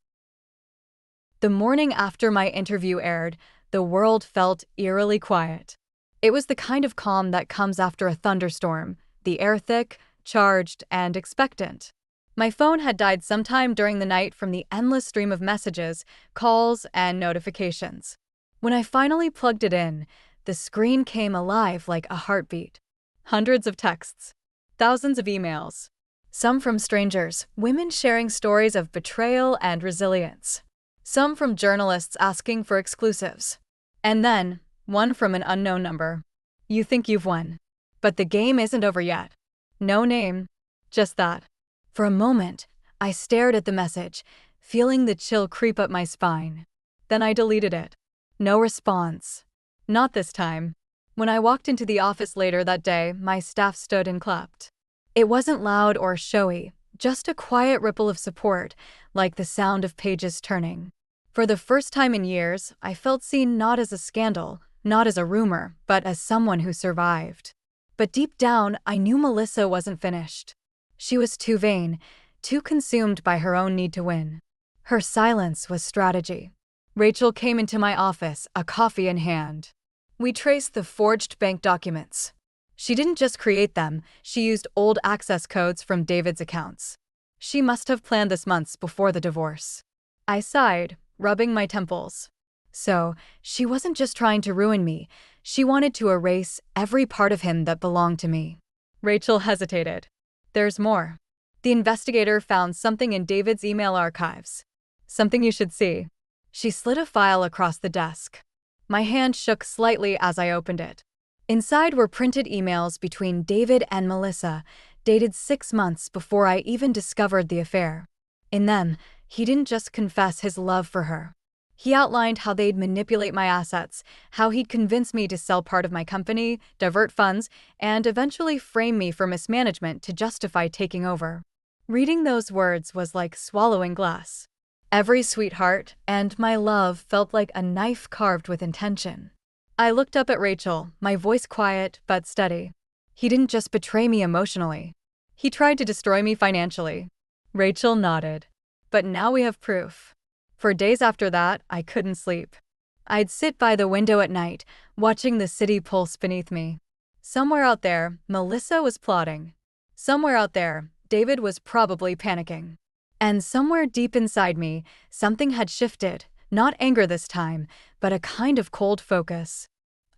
The morning after my interview aired, the world felt eerily quiet. It was the kind of calm that comes after a thunderstorm, the air thick, charged, and expectant. My phone had died sometime during the night from the endless stream of messages, calls, and notifications. When I finally plugged it in, the screen came alive like a heartbeat. Hundreds of texts, thousands of emails. Some from strangers, women sharing stories of betrayal and resilience. Some from journalists asking for exclusives. And then, one from an unknown number. "You think you've won. But the game isn't over yet." No name. Just that. For a moment, I stared at the message, feeling the chill creep up my spine. Then I deleted it. No response. Not this time. When I walked into the office later that day, my staff stood and clapped. It wasn't loud or showy, just a quiet ripple of support, like the sound of pages turning. For the first time in years, I felt seen not as a scandal, not as a rumor, but as someone who survived. But deep down, I knew Melissa wasn't finished. She was too vain, too consumed by her own need to win. Her silence was strategy. Rachel came into my office, a coffee in hand. We traced the forged bank documents. She didn't just create them, she used old access codes from David's accounts. She must have planned this months before the divorce. I sighed, rubbing my temples. So, she wasn't just trying to ruin me, she wanted to erase every part of him that belonged to me. Rachel hesitated. "There's more." The investigator found something in David's email archives. "Something you should see." She slid a file across the desk. My hand shook slightly as I opened it. Inside were printed emails between David and Melissa, dated 6 months before I even discovered the affair. In them, he didn't just confess his love for her. He outlined how they'd manipulate my assets, how he'd convince me to sell part of my company, divert funds, and eventually frame me for mismanagement to justify taking over. Reading those words was like swallowing glass. Every sweetheart and my love felt like a knife carved with intention. I looked up at Rachel, my voice quiet but steady. He didn't just betray me emotionally. He tried to destroy me financially. Rachel nodded. But now we have proof. For days after that, I couldn't sleep. I'd sit by the window at night, watching the city pulse beneath me. Somewhere out there, Melissa was plotting. Somewhere out there, David was probably panicking. And somewhere deep inside me, something had shifted, not anger this time, but a kind of cold focus.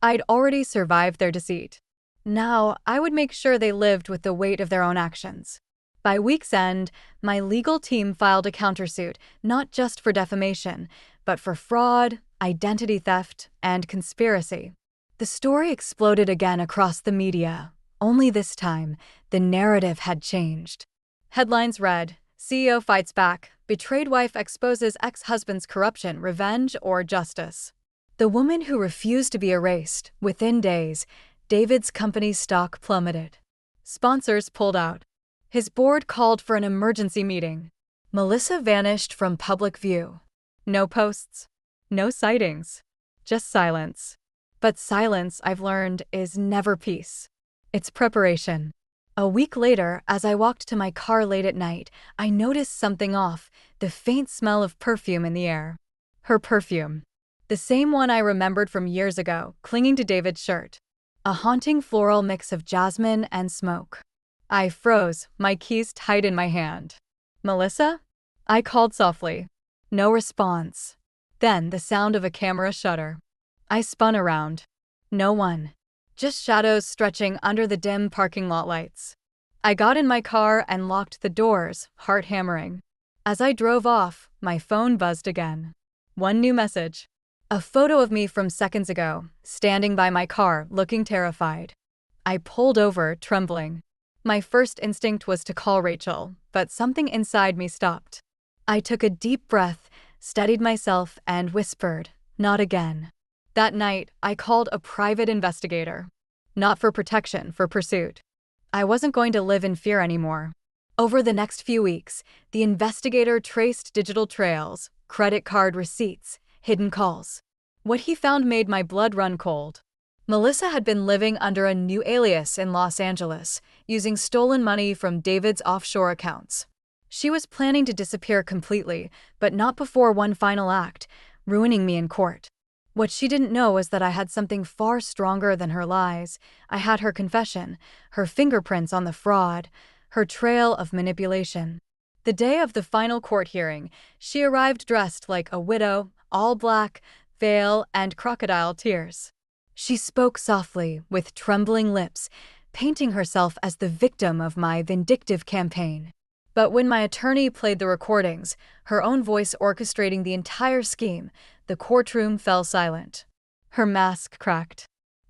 I'd already survived their deceit. Now, I would make sure they lived with the weight of their own actions. By week's end, my legal team filed a countersuit, not just for defamation, but for fraud, identity theft, and conspiracy. The story exploded again across the media. Only this time, the narrative had changed. Headlines read, CEO fights back, betrayed wife exposes ex-husband's corruption, revenge or justice. The woman who refused to be erased, within days, David's company's stock plummeted. Sponsors pulled out. His board called for an emergency meeting. Melissa vanished from public view. No posts, no sightings, just silence. But silence, I've learned, is never peace. It's preparation. A week later, as I walked to my car late at night, I noticed something off, the faint smell of perfume in the air. Her perfume. The same one I remembered from years ago, clinging to David's shirt. A haunting floral mix of jasmine and smoke. I froze, my keys tight in my hand. Melissa? I called softly. No response. Then the sound of a camera shutter. I spun around. No one. Just shadows stretching under the dim parking lot lights. I got in my car and locked the doors, heart hammering. As I drove off, my phone buzzed again. One new message. A photo of me from seconds ago, standing by my car, looking terrified. I pulled over, trembling. My first instinct was to call Rachel, but something inside me stopped. I took a deep breath, steadied myself, and whispered, "Not again." That night, I called a private investigator. Not for protection, for pursuit. I wasn't going to live in fear anymore. Over the next few weeks, the investigator traced digital trails, credit card receipts, hidden calls. What he found made my blood run cold. Melissa had been living under a new alias in Los Angeles, using stolen money from David's offshore accounts. She was planning to disappear completely, but not before one final act, ruining me in court. What she didn't know was that I had something far stronger than her lies. I had her confession, her fingerprints on the fraud, her trail of manipulation. The day of the final court hearing, she arrived dressed like a widow, all black, veil, and crocodile tears. She spoke softly, with trembling lips, painting herself as the victim of my vindictive campaign. But when my attorney played the recordings, her own voice orchestrating the entire scheme, the courtroom fell silent. Her mask cracked.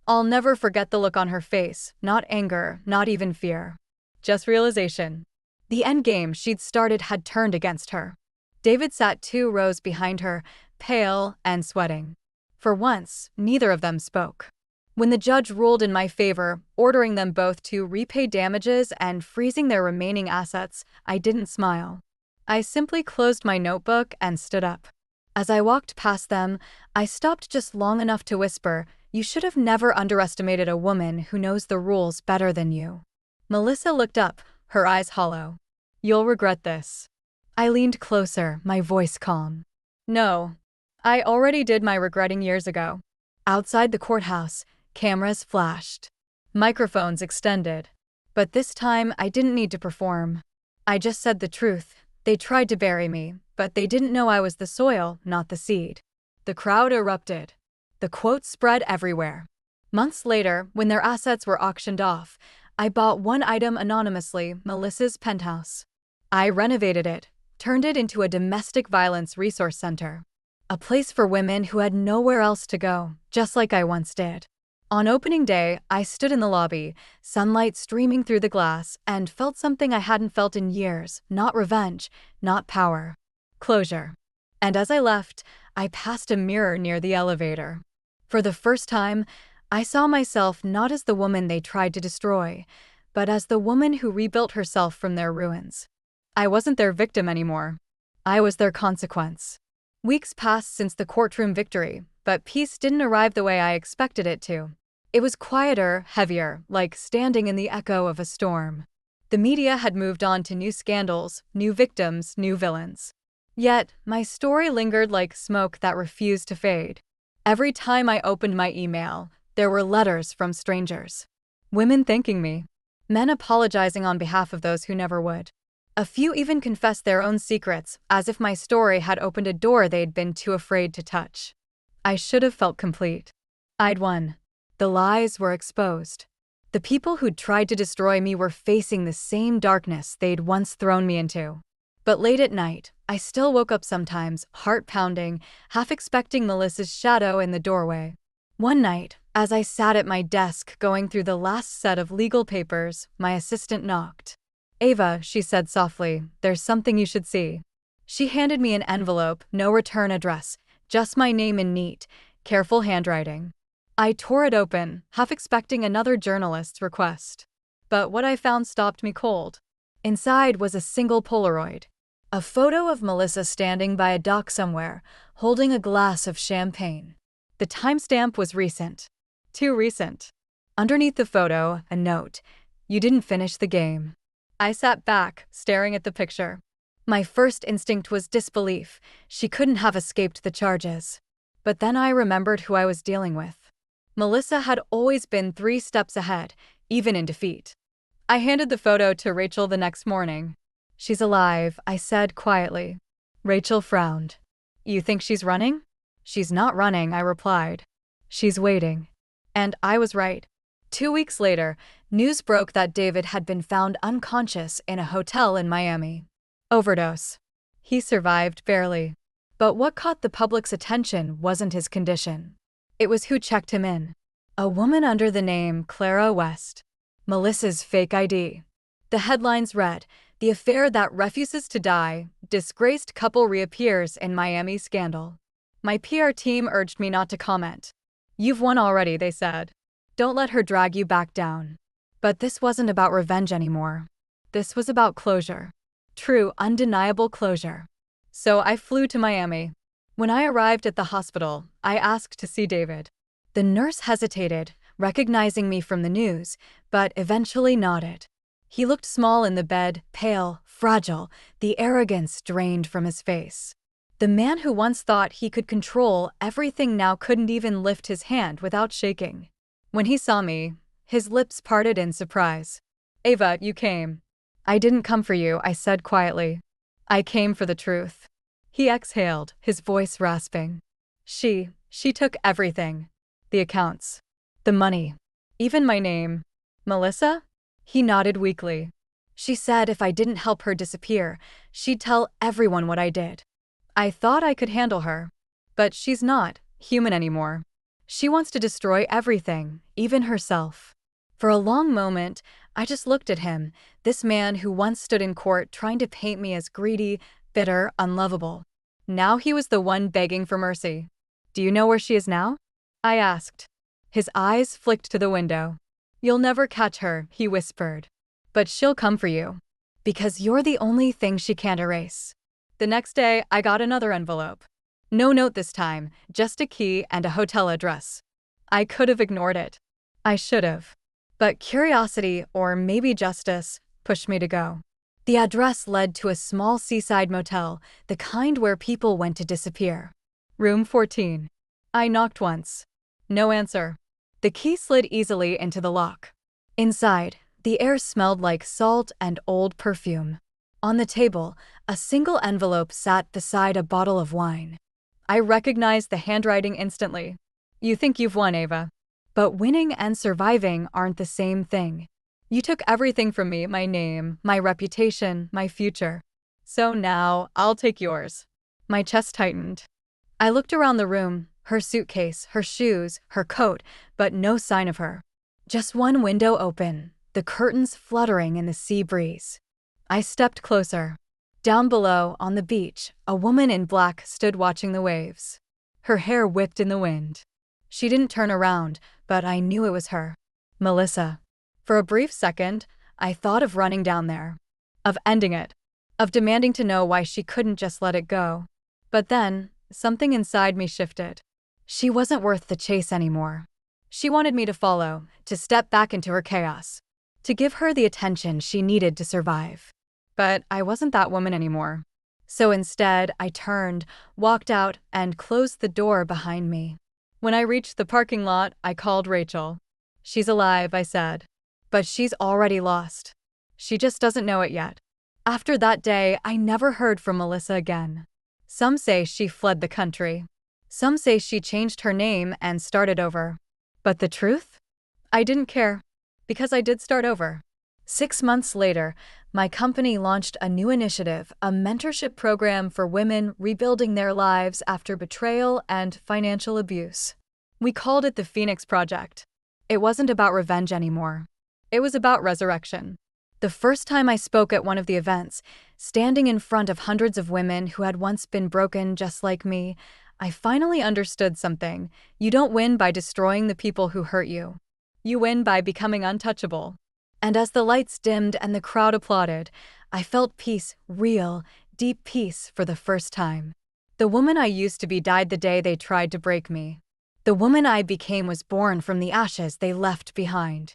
I'll never forget the look on her face, not anger, not even fear. Just realization. The endgame she'd started had turned against her. David sat 2 rows behind her, pale and sweating. For once, neither of them spoke. When the judge ruled in my favor, ordering them both to repay damages and freezing their remaining assets, I didn't smile. I simply closed my notebook and stood up. As I walked past them, I stopped just long enough to whisper, "You should have never underestimated a woman who knows the rules better than you." Melissa looked up, her eyes hollow. "You'll regret this." I leaned closer, my voice calm. "No. I already did my regretting years ago." Outside the courthouse, cameras flashed. Microphones extended. But this time, I didn't need to perform. I just said the truth. They tried to bury me, but they didn't know I was the soil, not the seed. The crowd erupted. The quotes spread everywhere. Months later, when their assets were auctioned off, I bought one item anonymously, Melissa's penthouse. I renovated it, turned it into a domestic violence resource center. A place for women who had nowhere else to go, just like I once did. On opening day, I stood in the lobby, sunlight streaming through the glass, and felt something I hadn't felt in years, not revenge, not power. Closure. And as I left, I passed a mirror near the elevator. For the first time, I saw myself not as the woman they tried to destroy, but as the woman who rebuilt herself from their ruins. I wasn't their victim anymore. I was their consequence. Weeks passed since the courtroom victory, but peace didn't arrive the way I expected it to. It was quieter, heavier, like standing in the echo of a storm. The media had moved on to new scandals, new victims, new villains. Yet, my story lingered like smoke that refused to fade. Every time I opened my email, there were letters from strangers. Women thanking me. Men apologizing on behalf of those who never would. A few even confessed their own secrets, as if my story had opened a door they'd been too afraid to touch. I should have felt complete. I'd won. The lies were exposed. The people who'd tried to destroy me were facing the same darkness they'd once thrown me into. But late at night, I still woke up sometimes, heart pounding, half expecting Melissa's shadow in the doorway. One night, as I sat at my desk going through the last set of legal papers, my assistant knocked. "Ava," she said softly, "there's something you should see." She handed me an envelope, no return address, just my name in neat, careful handwriting. I tore it open, half expecting another journalist's request. But what I found stopped me cold. Inside was a single Polaroid. A photo of Melissa standing by a dock somewhere, holding a glass of champagne. The timestamp was recent. Too recent. Underneath the photo, a note: "You didn't finish the game." I sat back, staring at the picture. My first instinct was disbelief. She couldn't have escaped the charges. But then I remembered who I was dealing with. Melissa had always been 3 steps ahead, even in defeat. I handed the photo to Rachel the next morning. "She's alive," I said quietly. Rachel frowned. "You think she's running?" "She's not running," I replied. "She's waiting." And I was right. 2 weeks later, news broke that David had been found unconscious in a hotel in Miami. Overdose. He survived barely. But what caught the public's attention wasn't his condition. It was who checked him in. A woman under the name Clara West. Melissa's fake ID. The headlines read, "The affair that refuses to die, disgraced couple reappears in Miami scandal." My PR team urged me not to comment. "You've won already," they said. "Don't let her drag you back down." But this wasn't about revenge anymore. This was about closure. True, undeniable closure. So I flew to Miami. When I arrived at the hospital, I asked to see David. The nurse hesitated, recognizing me from the news, but eventually nodded. He looked small in the bed, pale, fragile, the arrogance drained from his face. The man who once thought he could control everything now couldn't even lift his hand without shaking. When he saw me, his lips parted in surprise. "Ava, you came." "I didn't come for you," I said quietly. "I came for the truth." He exhaled, his voice rasping. She took everything. The accounts. The money. Even my name. "Melissa?" He nodded weakly. "She said if I didn't help her disappear, she'd tell everyone what I did." I thought I could handle her. But she's not human anymore. She wants to destroy everything, even herself. For a long moment, I just looked at him, this man who once stood in court trying to paint me as greedy, bitter, unlovable. Now he was the one begging for mercy. "Do you know where she is now?" I asked. His eyes flicked to the window. "You'll never catch her," he whispered. "But she'll come for you. Because you're the only thing she can't erase." The next day, I got another envelope. No note this time, just a key and a hotel address. I could have ignored it. I should have. But curiosity, or maybe justice, pushed me to go. The address led to a small seaside motel, the kind where people went to disappear. Room 14. I knocked once. No answer. The key slid easily into the lock. Inside, the air smelled like salt and old perfume. On the table, a single envelope sat beside a bottle of wine. I recognized the handwriting instantly. "You think you've won, Ava. But winning and surviving aren't the same thing. You took everything from me, my name, my reputation, my future. So now, I'll take yours." My chest tightened. I looked around the room, her suitcase, her shoes, her coat, but no sign of her. Just one window open, the curtains fluttering in the sea breeze. I stepped closer. Down below, on the beach, a woman in black stood watching the waves. Her hair whipped in the wind. She didn't turn around, but I knew it was her. Melissa. For a brief second, I thought of running down there. Of ending it. Of demanding to know why she couldn't just let it go. But then, something inside me shifted. She wasn't worth the chase anymore. She wanted me to follow, to step back into her chaos. to give her the attention she needed to survive. But I wasn't that woman anymore. So instead, I turned, walked out, and closed the door behind me. When I reached the parking lot, I called Rachel. "She's alive," I said. "But she's already lost. She just doesn't know it yet." After that day, I never heard from Melissa again. Some say she fled the country. Some say she changed her name and started over. But the truth? I didn't care. Because I did start over. 6 months later, my company launched a new initiative, a mentorship program for women rebuilding their lives after betrayal and financial abuse. We called it the Phoenix Project. It wasn't about revenge anymore. It was about resurrection. The first time I spoke at one of the events, standing in front of hundreds of women who had once been broken just like me, I finally understood something. You don't win by destroying the people who hurt you. You win by becoming untouchable. And as the lights dimmed and the crowd applauded, I felt peace, real, deep peace for the first time. The woman I used to be died the day they tried to break me. The woman I became was born from the ashes they left behind.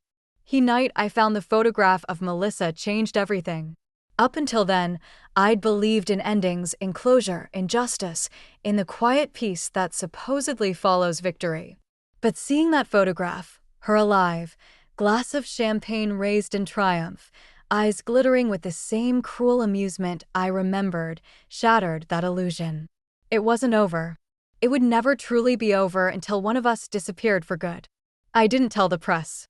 The night I found the photograph of Melissa changed everything. Up until then, I'd believed in endings, in closure, in justice, in the quiet peace that supposedly follows victory. But seeing that photograph, her alive, glass of champagne raised in triumph, eyes glittering with the same cruel amusement I remembered, shattered that illusion. It wasn't over. It would never truly be over until one of us disappeared for good. I didn't tell the press.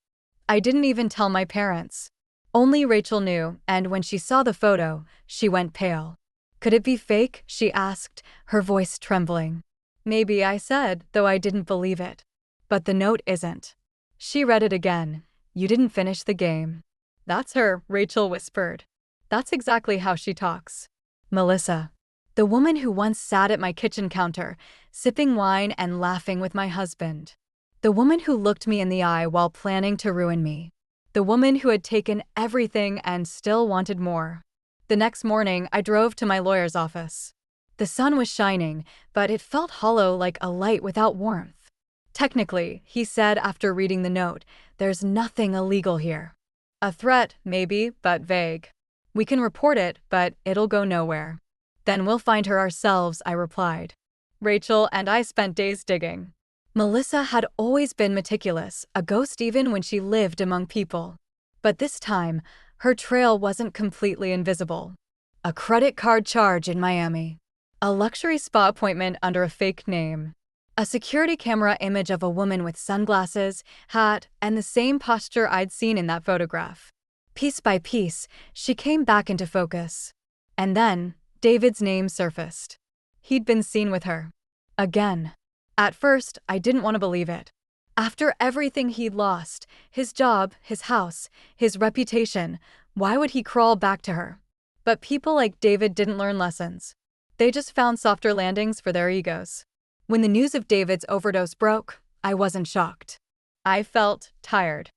I didn't even tell my parents. Only Rachel knew, and when she saw the photo, she went pale. "Could it be fake?" she asked, her voice trembling. "Maybe," I said, though I didn't believe it. "But the note isn't." She read it again. "You didn't finish the game." "That's her," Rachel whispered. "That's exactly how she talks." Melissa. The woman who once sat at my kitchen counter, sipping wine and laughing with my husband. The woman who looked me in the eye while planning to ruin me. The woman who had taken everything and still wanted more. The next morning, I drove to my lawyer's office. The sun was shining, but it felt hollow, like a light without warmth. "Technically," he said after reading the note, "there's nothing illegal here. A threat, maybe, but vague. We can report it, but it'll go nowhere." "Then we'll find her ourselves," I replied. Rachel and I spent days digging. Melissa had always been meticulous, a ghost even when she lived among people. But this time, her trail wasn't completely invisible. A credit card charge in Miami. A luxury spa appointment under a fake name. A security camera image of a woman with sunglasses, hat, and the same posture I'd seen in that photograph. Piece by piece, she came back into focus. And then, David's name surfaced. He'd been seen with her. Again. At first, I didn't want to believe it. After everything he'd lost, his job, his house, his reputation, why would he crawl back to her? But people like David didn't learn lessons. They just found softer landings for their egos. When the news of David's overdose broke, I wasn't shocked. I felt tired.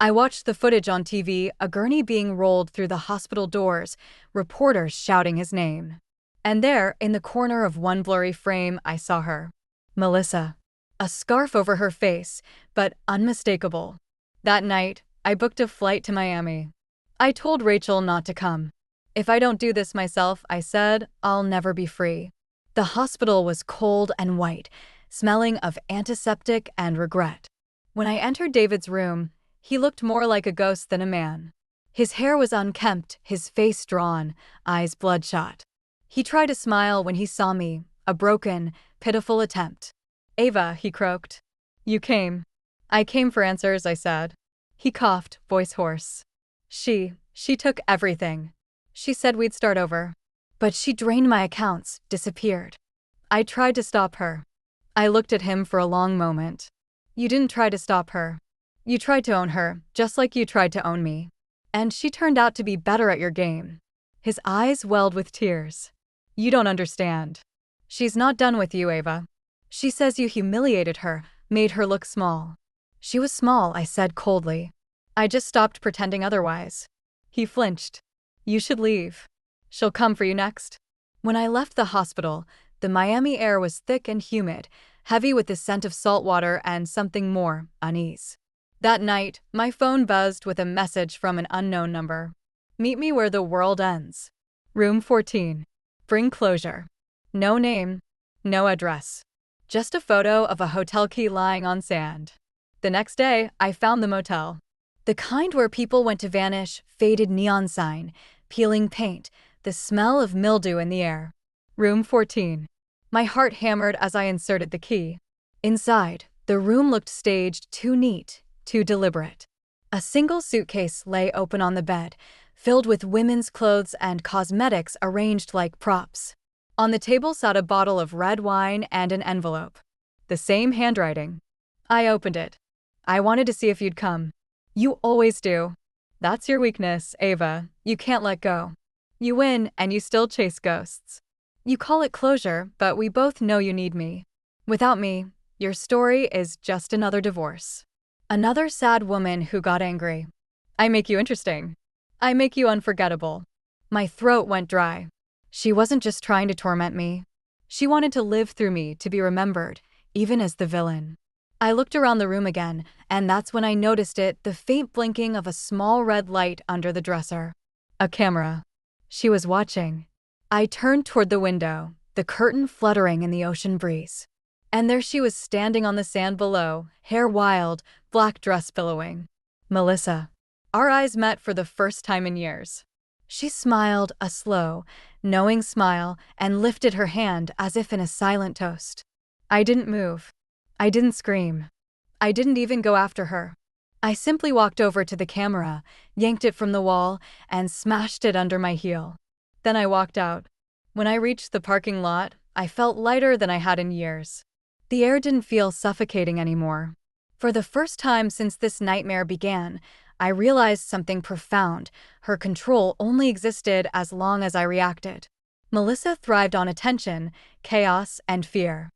I watched the footage on TV, a gurney being rolled through the hospital doors, reporters shouting his name. And there, in the corner of one blurry frame, I saw her. Melissa. A scarf over her face, but unmistakable. That night, I booked a flight to Miami. I told Rachel not to come. "If I don't do this myself," I said, "I'll never be free." The hospital was cold and white, smelling of antiseptic and regret. When I entered David's room, he looked more like a ghost than a man. His hair was unkempt, his face drawn, eyes bloodshot. He tried to smile when he saw me, a broken, pitiful attempt. "Ava," he croaked. "You came." "I came for answers," I said. He coughed, voice hoarse. She took everything. She said we'd start over. But she drained my accounts, disappeared. I tried to stop her." I looked at him for a long moment. "You didn't try to stop her. You tried to own her, just like you tried to own me. And she turned out to be better at your game." His eyes welled with tears. "You don't understand. She's not done with you, Ava. She says you humiliated her, made her look small." "She was small," I said coldly. "I just stopped pretending otherwise." He flinched. "You should leave. She'll come for you next." When I left the hospital, the Miami air was thick and humid, heavy with the scent of salt water and something more, unease. That night, my phone buzzed with a message from an unknown number. Meet me where the world ends. Room 14. Bring closure. No name, no address. Just a photo of a hotel key lying on sand. The next day, I found the motel. The kind where people went to vanish, faded neon sign, peeling paint, the smell of mildew in the air. Room 14. My heart hammered as I inserted the key. Inside, the room looked staged, too neat, too deliberate. A single suitcase lay open on the bed, filled with women's clothes and cosmetics arranged like props. On the table sat a bottle of red wine and an envelope. The same handwriting. I opened it. I wanted to see if you'd come. You always do. That's your weakness, Ava. You can't let go. You win, and you still chase ghosts. You call it closure, but we both know you need me. Without me, your story is just another divorce. Another sad woman who got angry. I make you interesting. I make you unforgettable. My throat went dry. She wasn't just trying to torment me. She wanted to live through me, to be remembered, even as the villain. I looked around the room again, and that's when I noticed it, the faint blinking of a small red light under the dresser. A camera. She was watching. I turned toward the window, the curtain fluttering in the ocean breeze. And there she was standing on the sand below, hair wild, black dress billowing. Melissa. Our eyes met for the first time in years. She smiled, a slow, knowing smile, and lifted her hand as if in a silent toast. I didn't move. I didn't scream. I didn't even go after her. I simply walked over to the camera, yanked it from the wall, and smashed it under my heel. Then I walked out. When I reached the parking lot, I felt lighter than I had in years. The air didn't feel suffocating anymore. For the first time since this nightmare began, I realized something profound. Her control only existed as long as I reacted. Melissa thrived on attention, chaos, and fear.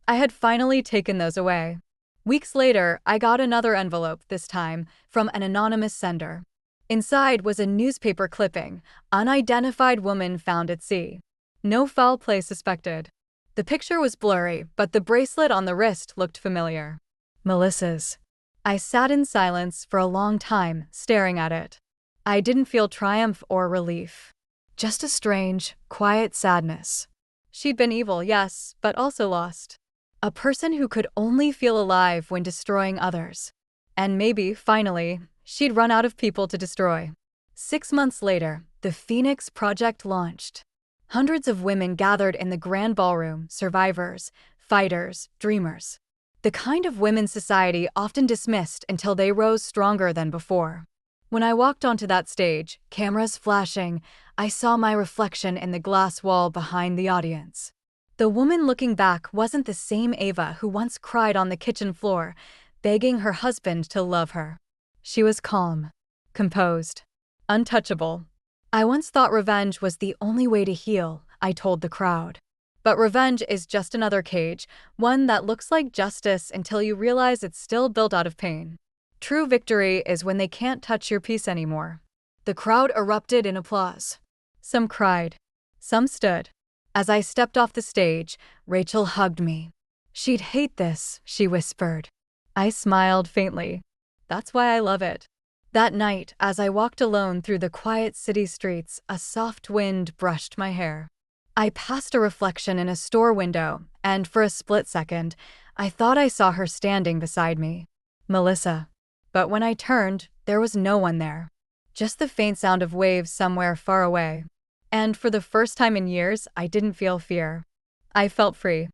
I had finally taken those away. Weeks later, I got another envelope, this time from an anonymous sender. Inside was a newspaper clipping, "Unidentified woman found at sea. No foul play suspected." The picture was blurry, but the bracelet on the wrist looked familiar. Melissa's. I sat in silence for a long time, staring at it. I didn't feel triumph or relief. Just a strange, quiet sadness. She'd been evil, yes, but also lost. A person who could only feel alive when destroying others. And maybe, finally, she'd run out of people to destroy. 6 months later, the Phoenix Project launched. Hundreds of women gathered in the grand ballroom, survivors, fighters, dreamers. The kind of women society often dismissed until they rose stronger than before. When I walked onto that stage, cameras flashing, I saw my reflection in the glass wall behind the audience. The woman looking back wasn't the same Ava who once cried on the kitchen floor, begging her husband to love her. She was calm, composed, untouchable. I once thought revenge was the only way to heal, I told the crowd. But revenge is just another cage, one that looks like justice until you realize it's still built out of pain. True victory is when they can't touch your peace anymore. The crowd erupted in applause. Some cried. Some stood. As I stepped off the stage, Rachel hugged me. She'd hate this, she whispered. I smiled faintly. That's why I love it. That night, as I walked alone through the quiet city streets, a soft wind brushed my hair. I passed a reflection in a store window, and for a split second, I thought I saw her standing beside me. Melissa. But when I turned, there was no one there. Just the faint sound of waves somewhere far away. And for the first time in years, I didn't feel fear. I felt free.